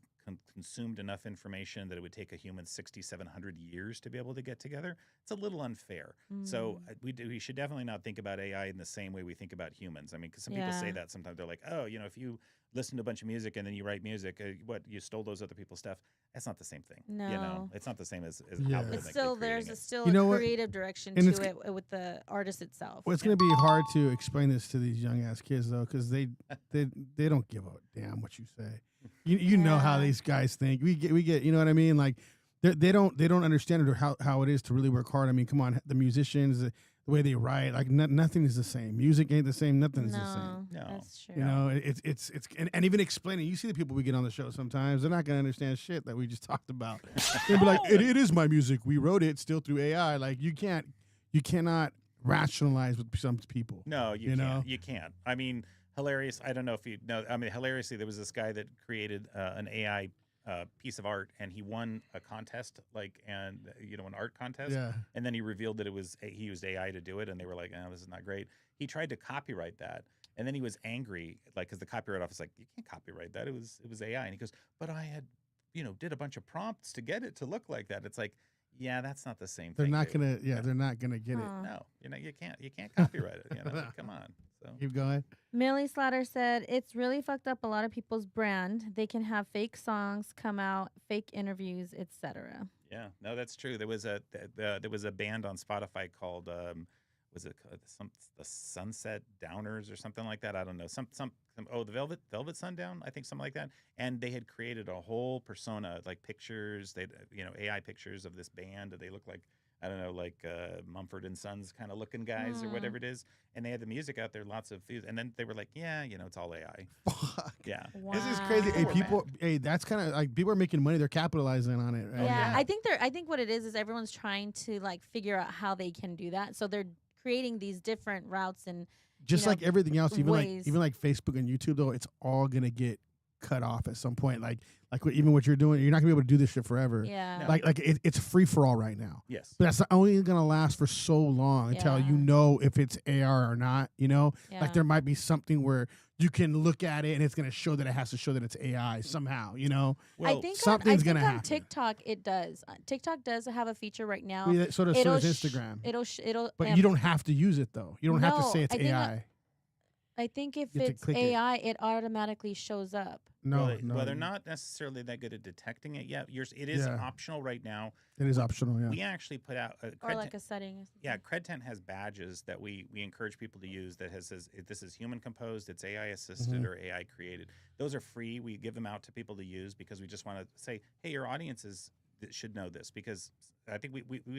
D: consumed enough information that it would take a human 6,700 years to be able to get together, it's a little unfair. So we should definitely not think about AI in the same way we think about humans. I mean, because some people say that sometimes. They're like, oh, if you listen to a bunch of music and then you write music, you stole those other people's stuff. That's not the same thing.
C: No.
D: It's not the same as
A: Yeah.
D: algorithmically
C: It's still
D: creating
C: there's
D: it.
C: still
A: You know
C: a
A: what?
C: creative direction
A: And
C: to it with the artist itself.
A: Well, it's going to be hard to explain this to these young ass kids though, because they don't give a damn what you say. You know how these guys think. We get you know what I mean? Like they don't understand it or how it is to really work hard. I mean, come on, the musicians, the way they write, like nothing is the same. Music ain't the same. Nothing's the same.
D: No.
C: That's true.
A: You know, it's and even explaining. You see the people we get on the show sometimes, they're not gonna understand shit that we just talked about. They'll be like, it is my music. We wrote it still through AI. Like you cannot rationalize with some people.
D: No, you
A: You
D: can't.
A: know?
D: You can't. I mean, hilarious. I don't know if you know. I mean, hilariously, there was this guy that created an AI piece of art, and he won a contest, an art contest.
A: Yeah.
D: And then he revealed that he used AI to do it, and they were like, "Oh, this is not great." He tried to copyright that, and then he was angry, because the copyright office like, "You can't copyright that. It was AI." And he goes, "But I had, did a bunch of prompts to get it to look like that." It's like, yeah, that's not the same
A: They're
D: thing.
A: not
D: dude.
A: gonna. They're not gonna get it.
D: No, you can't copyright it. Come on. So.
A: Keep going.
C: Millie Slaughter said, it's really fucked up a lot of people's brand. They can have fake songs come out, fake interviews, etc.
D: Yeah, no, that's true. There was a band on Spotify called was it the Sunset Downers or something like that? I don't know. The Velvet Sundown, I think, something like that. And they had created a whole persona, like pictures, AI pictures of this band. They look like, I don't know, like Mumford and Sons kind of looking guys or whatever it is. And they had the music out there, lots of views. And then they were like, yeah, it's all AI.
A: Fuck.
D: Yeah.
C: Wow.
A: This is crazy. Hey,
D: Poor
A: people. Hey, that's kind of like people are making money. They're capitalizing on it. Right?
C: Yeah,
D: yeah.
C: I think what it is everyone's trying to figure out how they can do that. So they're creating these different routes and
A: Just like everything else, even
C: ways.
A: like Facebook and YouTube, though, it's all gonna get cut off at some point. Even what you're doing, you're not gonna be able to do this shit forever.
C: yeah.
D: No.
A: It's free for all right now.
D: Yes.
A: But that's not only gonna last for so long until
C: Yeah.
A: you know if it's AR or not.
C: Yeah.
A: Like there might be something where you can look at it and it's gonna show that it has to show that it's AI somehow.
C: I think
A: something's
C: on
A: gonna happen.
C: TikTok it does. TikTok does have a feature right now.
A: Yeah, so does Instagram.
C: It'll
A: But you don't have to use it though. You don't have to
C: No,
A: say it's
C: I think
A: AI.
C: I think if
A: You have to
C: it's
A: click it.
C: AI, it automatically shows up.
A: No,
D: well, they're not necessarily that good at detecting it yet. It is
A: Yeah.
D: optional right now.
A: It is optional. Yeah.
D: We actually put out
C: Or like a setting. Or something.
D: Yeah, Cred10 has badges that we encourage people to use that says this is human composed, it's AI assisted
A: Mhm.
D: or AI created. Those are free. We give them out to people to use because we just want to say, hey, your audiences should know this, because I think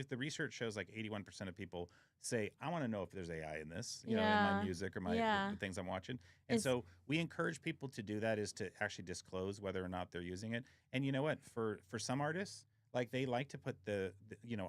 D: the research shows like 81% of people say, I want to know if there's AI in this, in
C: Yeah.
D: my music or the things I'm watching. And
C: It's-
D: so we encourage people to do that, is to actually disclose whether or not they're using it. And you know what? For some artists, like they like to put the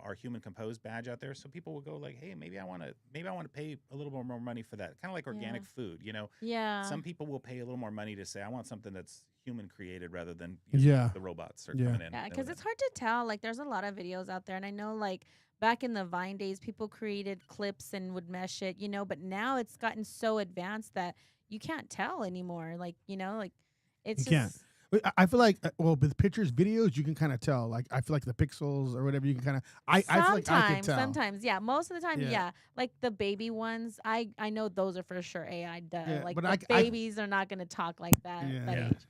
D: our human composed badge out there, so people will go like, hey, maybe I want to pay a little more money for that. Kind of like organic food,
C: Yeah.
D: Some people will pay a little more money to say, I want something that's human created rather than
A: Yeah.
D: the robots are
A: Yeah.
D: coming in.
C: Yeah,
D: and
C: because
D: whatever.
C: it's hard to tell. Like, there's a lot of videos out there, and I know, like, back in the Vine days, people created clips and would mesh it, but now it's gotten so advanced that you can't tell anymore. Like, it's
A: You can't.
C: just
A: But I feel like, with pictures, videos, you can kind of tell. Like, I feel like the pixels or whatever, you can kind of. I feel like I can tell.
C: sometimes, yeah. Most of the time,
A: Yeah.
C: yeah. Like the baby ones, I know those are for sure AI. Duh.
A: Yeah,
C: like
A: but
C: the
A: I
C: babies are not gonna talk like that.
A: Yeah.
C: That
D: Yeah.
C: age.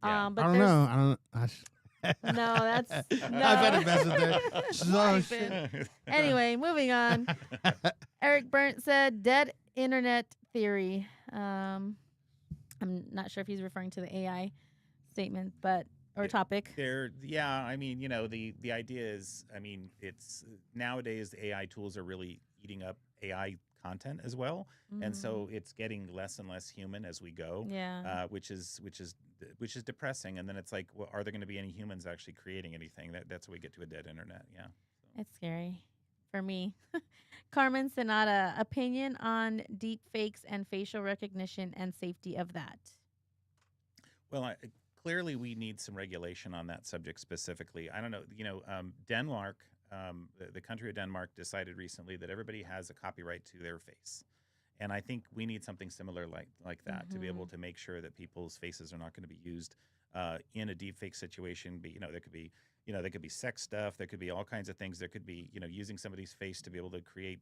D: Yeah.
C: But
A: I don't
C: there's
A: know.
C: No, that's no.
A: I better mess with that. Oh,
C: Stupid. Anyway, moving on. Eric Burnt said, "Dead internet theory." I'm not sure if he's referring to the AI statement, but or topic.
D: I mean, the idea is, I mean, it's nowadays the AI tools are really eating up AI content as well, and so it's getting less and less human as we go.
C: Yeah.
D: Which is depressing. And then it's like, well, are there going to be any humans actually creating anything? That's when we get to a dead internet. Yeah. So.
C: It's scary for me. Carmen Sonata, opinion on deep fakes and facial recognition and safety of that.
D: Well, clearly we need some regulation on that subject specifically. I don't know, Denmark, the country of Denmark decided recently that everybody has a copyright to their face. And I think we need something similar like that to be able to make sure that people's faces are not going to be used in a deepfake situation. But, there could be sex stuff. There could be all kinds of things. There could be, using somebody's face to be able to create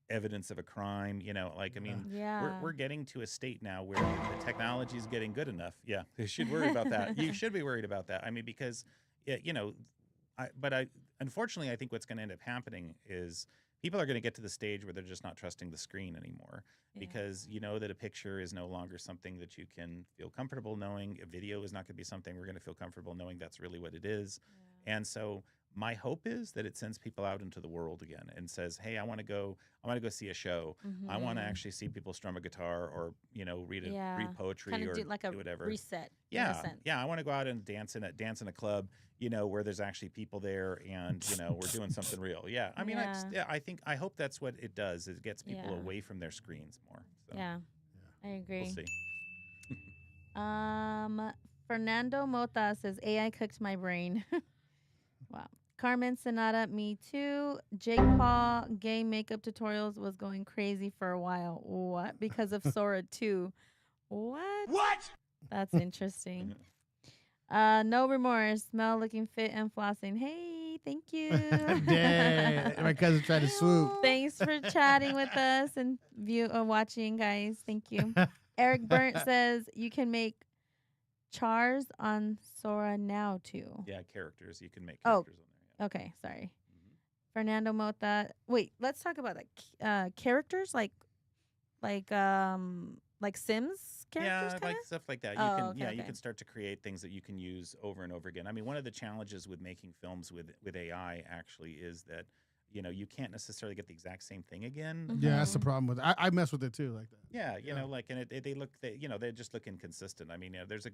D: evidence of a crime. We're getting to a state now where the technology is getting good enough. Yeah, you should worry about that. You should be worried about that. I mean, because, unfortunately, I think what's going to end up happening is people are going to get to the stage where they're just not trusting the screen anymore because that a picture is no longer something that you can feel comfortable knowing. A video is not going to be something we're going to feel comfortable knowing that's really what it is. Yeah. And so my hope is that it sends people out into the world again and says, hey, I want to go see a show. I want to actually see people strum a guitar or, read poetry
C: kind of
D: or
C: do like a
D: whatever.
C: Reset.
D: Yeah. Yeah. I want to go out and dance in a club, where there's actually people there and, we're doing something real. Yeah. I mean, I hope that's what it does. It gets people away from their screens more. So,
C: yeah. I agree.
D: We'll see.
C: Fernando Mota says, AI cooked my brain. Wow. Carmen Sonata, me too. Jake Paul, gay makeup tutorials was going crazy for a while. What? Because of Sora 2. What?
E: What?
C: That's interesting. No remorse. Mel looking fit and flossing. Hey, thank you.
A: Dang, my cousin tried to swoop.
C: Thanks for chatting with us and watching, guys. Thank you. Eric Burnt says you can make chars on Sora now too.
D: Yeah, characters. You can make characters on there. Yeah.
C: Okay, sorry. Fernando Mota. Wait, let's talk about characters like Sims characters.
D: Yeah, like stuff like that. You can start to create things that you can use over and over again. I mean, one of the challenges with making films with AI actually is that you can't necessarily get the exact same thing again.
A: Yeah, that's the problem with it. I mess with it too, like that.
D: Yeah, and they just look inconsistent. I mean, there's a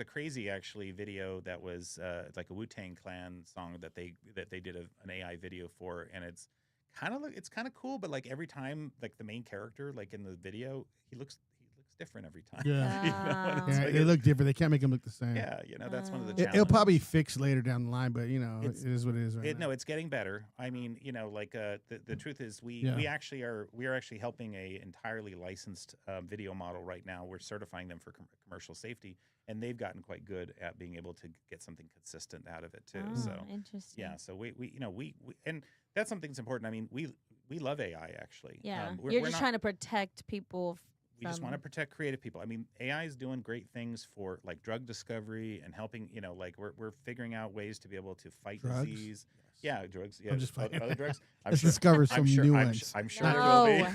D: crazy actually video that was like a Wu-Tang Clan song that they did an AI video for, and it's kind of cool, but like every time, like the main character, like in the video, he looks different every time.
A: Yeah, they look different. They can't make them look the same.
D: Yeah, that's one of the challenges.
A: It'll probably fix later down the line, but it is what it is right now.
D: No, it's getting better. I mean, the truth is we are actually helping a entirely licensed video model right now. We're certifying them for commercial safety, and they've gotten quite good at being able to get something consistent out of it too.
C: Oh,
D: so
C: interesting.
D: Yeah, so we and that's something that's important. I mean, we love AI actually.
C: Yeah, you're just trying to protect people.
D: We just want to protect creative people. I mean, AI is doing great things for like drug discovery and helping. We're figuring out ways to be able to fight disease. Yeah, drugs. Yeah,
A: I'm just playing.
D: Other drugs.
A: Let's discover some new ones.
D: I'm sure there will be.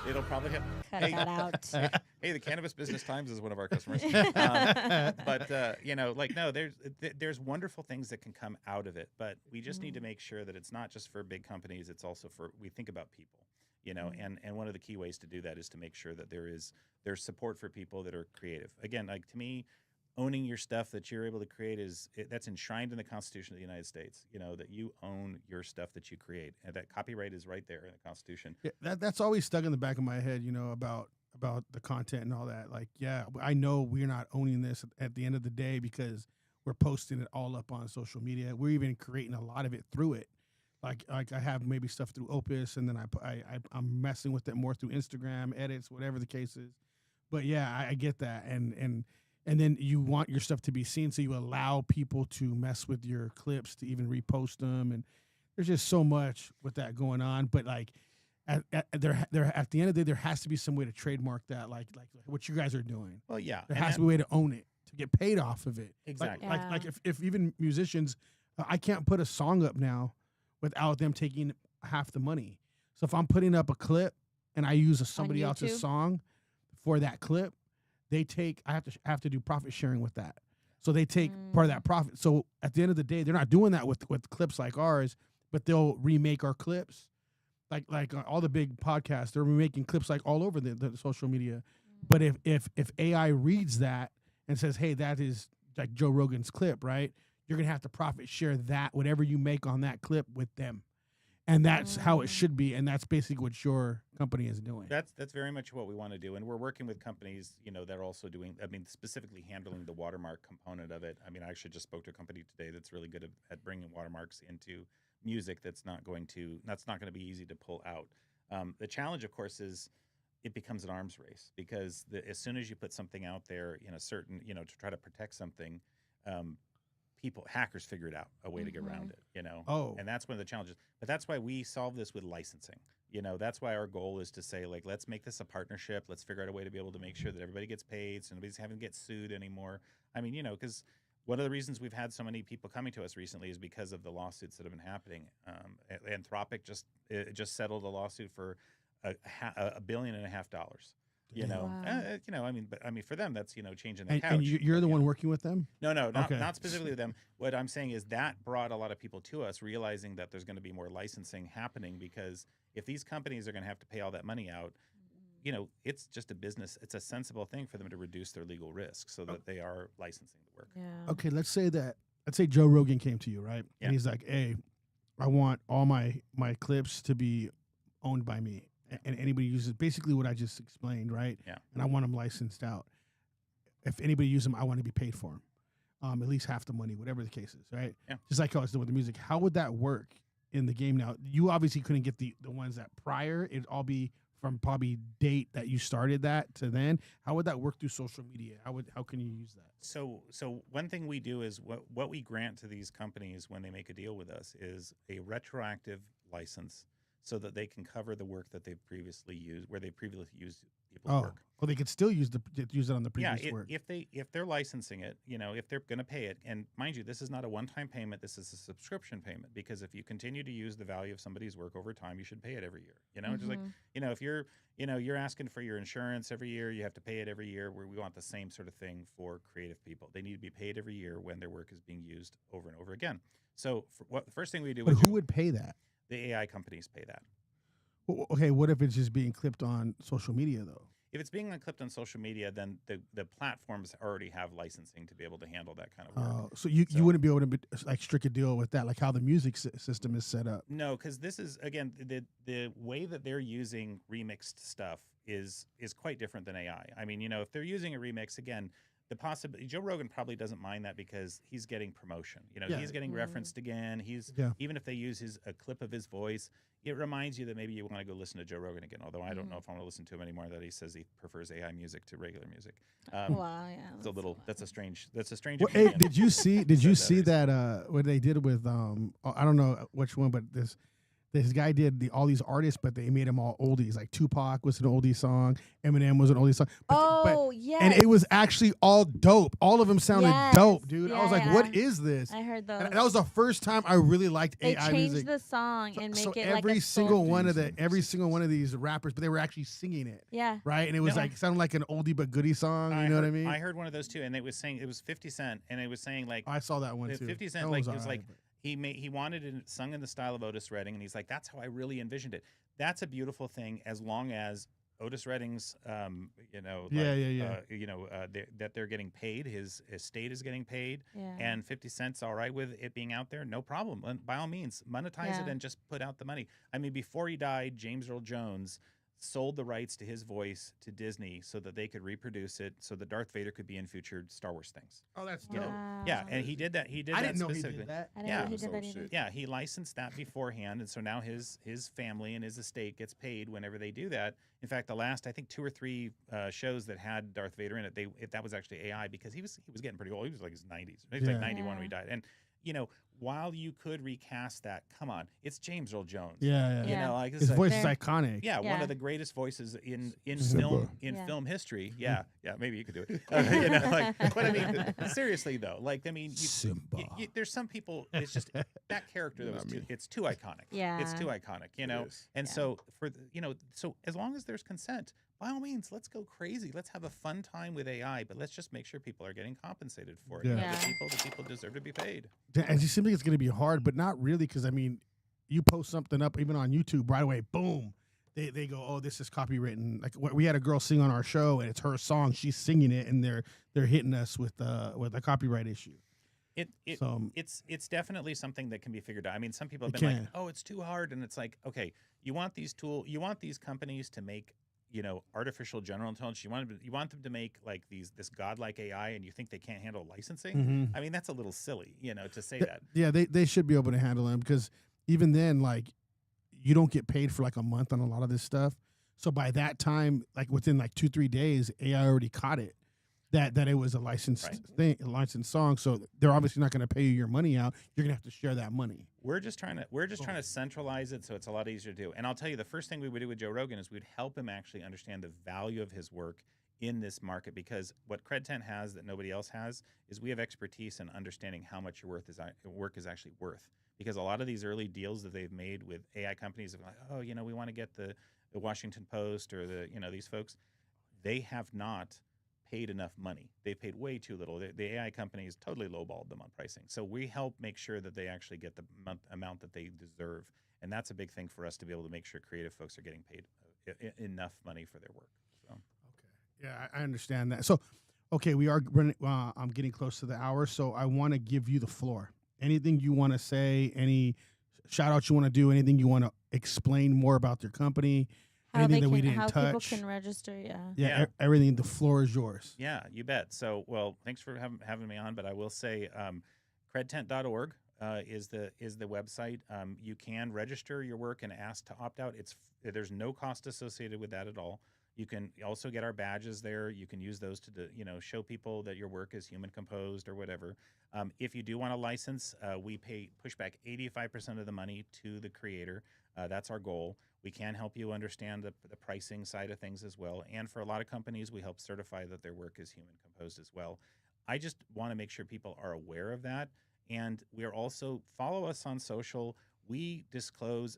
D: It'll probably have.
C: Cut that out.
D: Hey, the Cannabis Business Times is one of our customers. There's wonderful things that can come out of it, but we just need to make sure that it's not just for big companies. It's also we think about people. And one of the key ways to do that is to make sure that there's support for people that are creative. Again, like to me, owning your stuff that you're able to create that's enshrined in the Constitution of the United States. That you own your stuff that you create, and that copyright is right there in the Constitution.
A: Yeah, that's always stuck in the back of my head. About the content and all that. Like, yeah, I know we're not owning this at the end of the day because we're posting it all up on social media. We're even creating a lot of it through it. Like I have maybe stuff through Opus, and then I'm messing with it more through Instagram edits, whatever the case is. But yeah, I get that, and then you want your stuff to be seen, so you allow people to mess with your clips to even repost them, and there's just so much with that going on. But like at the end of the day, there has to be some way to trademark that, like what you guys are doing.
D: Well, yeah,
A: there has to be a way to own it. to get paid off of it.
D: Exactly.
A: Like if even musicians, I can't put a song up now without them taking half the money. So if I'm putting up a clip and I use somebody else's
C: YouTube?
A: song for that clip, they take, I have to do profit sharing with that. So they take part of that profit. So at the end of the day, they're not doing that with clips like ours, but they'll remake our clips. Like all the big podcasts, they're remaking clips like all over the social media. But if AI reads that and says, hey, that is like Joe Rogan's clip, right? You're going to have to profit share that, whatever you make on that clip with them. And that's how it should be. And that's basically what your company is doing.
D: That's very much what we want to do. And we're working with companies, that are also doing, specifically handling the watermark component of it. I actually just spoke to a company today that's really good at bringing watermarks into music that's not going to be easy to pull out. The challenge, of course, is it becomes an arms race because as soon as you put something out there in a certain, to try to protect something, hackers figured out a way to get around it,
A: Oh.
D: And that's one of the challenges. But that's why we solve this with licensing. That's why our goal is to say, like, let's make this a partnership. Let's figure out a way to be able to make sure that everybody gets paid, so nobody's having to get sued anymore. Because one of the reasons we've had so many people coming to us recently is because of the lawsuits that have been happening. Anthropic just settled a lawsuit for $1.5 billion. But for them, that's changing the couch.
A: And you're the one working with them?
D: No, not specifically with them. What I'm saying is that brought a lot of people to us, realizing that there's going to be more licensing happening because if these companies are going to have to pay all that money out, it's just a business. It's a sensible thing for them to reduce their legal risk so that they are licensing the work.
C: Yeah.
A: Okay, let's say Joe Rogan came to you, right?
D: Yeah.
A: And he's like, hey, I want all my clips to be owned by me. And anybody uses basically what I just explained, right?
D: Yeah.
A: And I want them licensed out. If anybody uses them, I want to be paid for them, at least half the money, whatever the case is, right?
D: Yeah.
A: Just like how it's doing with the music. How would that work in the game now? You obviously couldn't get the ones that prior. It'd all be from probably date that you started that to then. How would that work through social media? How can you use that?
D: So one thing we do is what we grant to these companies when they make a deal with us is a retroactive license, so that they can cover the work that they've previously used, where they previously used people's work.
A: Well, they could still use it on the previous
D: Yeah,
A: work.
D: if they're licensing it, if they're going to pay it, and mind you, this is not a one-time payment. This is a subscription payment because if you continue to use the value of somebody's work over time, you should pay it every year. Just like if you're asking for your insurance every year, you have to pay it every year. We want the same sort of thing for creative people. They need to be paid every year when their work is being used over and over again. So the first thing we do,
A: But who would pay that?
D: The AI companies pay that.
A: Okay, what if it's just being clipped on social media though?
D: If it's being clipped on social media, then the platforms already have licensing to be able to handle that kind of work.
A: So you wouldn't be able to strike a deal with that, like how the music system is set up.
D: No, because this is again the way that they're using remixed stuff is quite different than AI. If they're using a remix, again, the possibility Joe Rogan probably doesn't mind that because he's getting promotion. He's getting referenced again. Even if they use a clip of his voice, it reminds you that maybe you want to go listen to Joe Rogan again. Although I don't know if I want to listen to him anymore. That he says he prefers AI music to regular music.
C: Wow, yeah.
D: That's a strange.
A: Well, hey, did you see that what they did with I don't know which one, but this guy did all these artists, but they made them all oldies. Like Tupac was an oldie song, Eminem was an oldie song.
C: Yes.
A: And it was actually all dope. All of them sounded dope, dude. I was like, what is this?
C: I heard those.
A: And that was the first time I really liked
C: They
A: AI
C: changed
A: music.
C: the song and make it
A: every
C: like a
A: single
C: soul.
A: one of these rappers, but they were actually singing it.
C: Yeah.
A: Right? And it was
D: No.
A: sounded like an oldie but goodie song. You know what I mean?
D: I heard one of those too, and it was saying it was 50 Cent, and it was saying like
A: I saw that one too.
D: 50 Cent,
A: That
D: like
A: was
D: it was
A: alright,
D: like
A: but-
D: he wanted it sung in the style of Otis Redding, and he's like, that's how I really envisioned it. That's a beautiful thing, as long as Otis Redding's, that they're getting paid, his estate is getting paid,
C: Yeah.
D: and 50 Cent's all right with it being out there, no problem. And by all means, monetize it and just put out the money. Before he died, James Earl Jones sold the rights to his voice to Disney so that they could reproduce it, so that Darth Vader could be in future Star Wars things.
A: Oh, that's
D: You know,
C: Wow.
D: yeah, and he did that. He did
A: I
D: that
A: didn't know he
D: specifically.
A: did that.
C: I didn't
D: Yeah.
C: know he did that
B: So
C: either.
B: shit.
D: Yeah, he licensed that beforehand, and so now his family and his estate gets paid whenever they do that. In fact, the last I think 2 or 3 shows that had Darth Vader in it, that was actually AI because he was getting pretty old. He was like his 90s. He was like 91 when he died, while you could recast that, come on, it's James Earl Jones.
A: Yeah.
C: Yeah.
D: Like
A: His voice is
C: Very-
A: iconic.
D: yeah, one
C: Yeah.
D: of the greatest voices in
B: Simba.
D: film history.
A: Mm-hmm.
D: Yeah, maybe you could do it. But I mean, seriously though, like I mean,
A: Simba.
D: there's some people. It's just that character that was
B: Not me.
D: it's too iconic.
C: Yeah.
D: It's too iconic,
B: It is.
D: And
C: Yeah.
D: so so as long as there's consent, by all means, let's go crazy. Let's have a fun time with AI, but let's just make sure people are getting compensated for it.
A: Yeah.
C: Yeah.
D: The people deserve to be paid.
A: And it seems like it's going to be hard, but not really, because I mean, you post something up even on YouTube right away, boom, they go, oh, this is copywritten. Like we had a girl sing on our show, and it's her song. She's singing it, and they're hitting us with a copyright issue.
D: It's definitely something that can be figured out. I mean, some people have
A: It
D: been like,
A: can.
D: "Oh, it's too hard," and it's like, okay, you want these companies to make artificial general intelligence. You want them to make like this godlike AI, and you think they can't handle licensing?
A: Mhm.
D: I mean, that's a little silly, to say that.
A: Yeah, they should be able to handle them, because even then, like, you don't get paid for like a month on a lot of this stuff. So by that time, like within like 2-3 days, AI already caught it that it was a licensed
D: Right.
A: thing, a licensed song. So they're obviously not going to pay you your money out. You're going to have to share that money.
D: We're just trying to centralize it so it's a lot easier to do. And I'll tell you, the first thing we would do with Joe Rogan is we'd help him actually understand the value of his work in this market, because what CredTent has that nobody else has is we have expertise in understanding how much your work is actually worth. Because a lot of these early deals that they've made with AI companies are like, oh, we want to get the Washington Post or these folks, they have not paid enough money. They paid way too little. The AI companies totally lowballed them on pricing. So we help make sure that they actually get the amount that they deserve. And that's a big thing for us to be able to make sure creative folks are getting paid enough money for their work. So.
A: Yeah, I understand that. So, okay, we are running. I'm getting close to the hour, so I want to give you the floor. Anything you want to say? Any shout outs you want to do? Anything you want to explain more about your company? Anything that we didn't touch?
C: People can register. Yeah.
A: Yeah. Everything. The floor is yours.
D: Yeah, you bet. So, well, thanks for having me on. But I will say, credtent.org is the website. You can register your work and ask to opt out. There's no cost associated with that at all. You can also get our badges there. You can use those to show people that your work is human composed or whatever. If you do want a license, we push back 85% of the money to the creator. That's our goal. We can help you understand the pricing side of things as well. And for a lot of companies, we help certify that their work is human composed as well. I just want to make sure people are aware of that. And we are also, follow us on social. We disclose,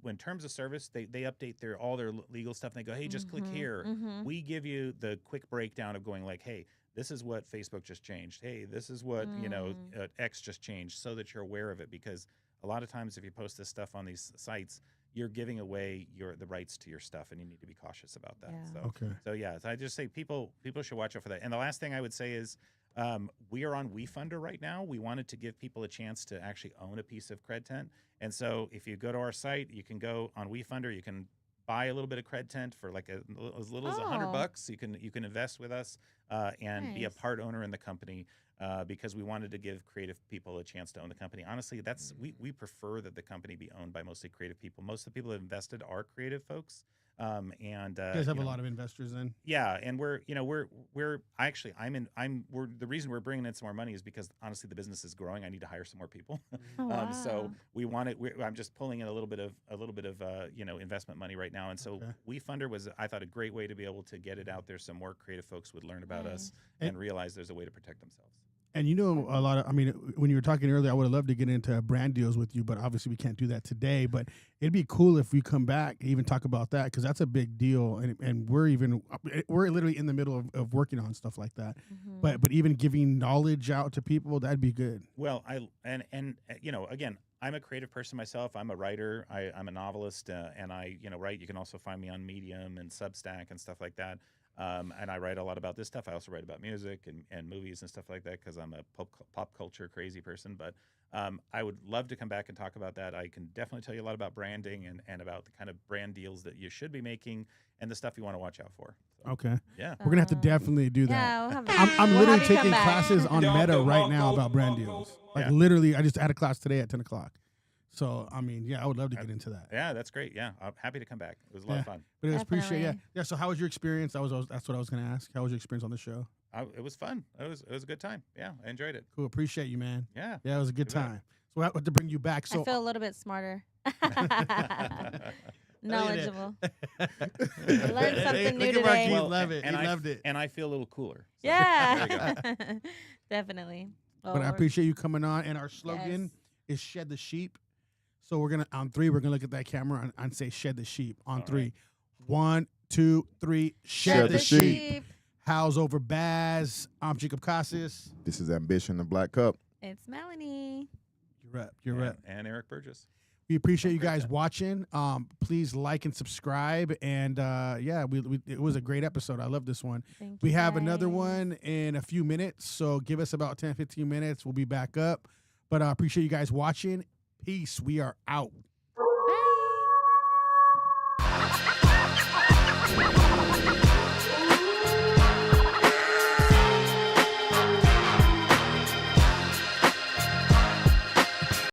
D: when terms of service, they update all their legal stuff. And they go, hey, just click here.
C: Mm-hmm.
D: We give you the quick breakdown of going like, hey, this is what Facebook just changed. Hey, this is what, X just changed, so that you're aware of it. Because a lot of times if you post this stuff on these sites, you're giving away the rights to your stuff, and you need to be cautious about that.
C: Yeah.
D: So I just say people should watch out for that. And the last thing I would say is we are on WeFunder right now. We wanted to give people a chance to actually own a piece of CredTent. And so if you go to our site, you can go on WeFunder. You can buy a little bit of CredTent for like as little as $100. You can invest with us and be a part owner in the company. Because we wanted to give creative people a chance to own the company. Honestly, we prefer that the company be owned by mostly creative people. Most of the people that invested are creative folks. And
A: You guys have a lot of investors then.
D: Yeah, and we're the reason we're bringing in some more money is because honestly the business is growing. I need to hire some more people.
C: Oh, wow.
D: So I'm just pulling in a little bit of investment money right now. And so WeFunder was, I thought, a great way to be able to get it out there so more creative folks would learn about us and realize there's a way to protect themselves.
A: And a lot of, when you were talking earlier, I would have loved to get into brand deals with you, but obviously we can't do that today. But it'd be cool if we come back and even talk about that, because that's a big deal. And we're literally in the middle of working on stuff like that.
C: Mm-hmm.
A: But even giving knowledge out to people, that'd be good.
D: Well, again, I'm a creative person myself. I'm a writer. I'm a novelist, and I write. You can also find me on Medium and Substack and stuff like that. And I write a lot about this stuff. I also write about music and movies and stuff like that because I'm a pop culture crazy person. But I would love to come back and talk about that. I can definitely tell you a lot about branding and about the kind of brand deals that you should be making and the stuff you want to watch out for. So,
A: Okay.
D: yeah.
A: We're going to have to definitely do that.
C: Yeah, we'll have
A: I'm
C: we'll
A: literally
C: have you come
A: taking
C: back.
A: classes on Meta right now about brand deals. Like literally, I just had a class today at 10 o'clock. So, I would love to get into that.
D: Yeah, that's great. Yeah, I'm happy to come back. It was a lot of fun.
A: But it was
C: Definitely.
A: Yeah. So how was your experience? That's what I was going to ask. How was your experience on the show?
D: It was fun. It was a good time. Yeah, I enjoyed it.
A: Cool. Appreciate you, man.
D: Yeah.
A: Yeah, it was a good
D: You bet.
A: time. So I have to bring you back. So
C: I feel a little bit smarter. Knowledgeable. Learned something new
A: Look at
C: today.
A: Marquis,
D: Well,
A: love it.
D: and
A: He
D: I
A: loved it.
D: And I feel a little cooler. So
C: Yeah.
D: there you go.
C: Definitely.
A: But I
C: Lord.
A: appreciate you coming on. And our slogan
C: Yes.
A: is "Shed the Sheep." So we're gonna on 3. We're gonna look at that camera and say "Shed the Sheep" on
D: All
A: 3.
D: right.
A: 1, 2, 3.
B: Shed the sheep.
A: Howls over Baaz. I'm Jacob Casas.
B: This is Ambishun, the Black Cup.
C: It's Melanie.
A: You're up. You're up.
D: And Eric Burgess.
A: We appreciate you
D: Great
A: guys
D: time.
A: watching. Please like and subscribe. And yeah, it was a great episode. I love this one.
C: Thank
A: We
C: you
A: have another
C: guys.
A: one in a few minutes. So give us about 10, 15 minutes. We'll be back up. But I appreciate you guys watching. Peace. We are out.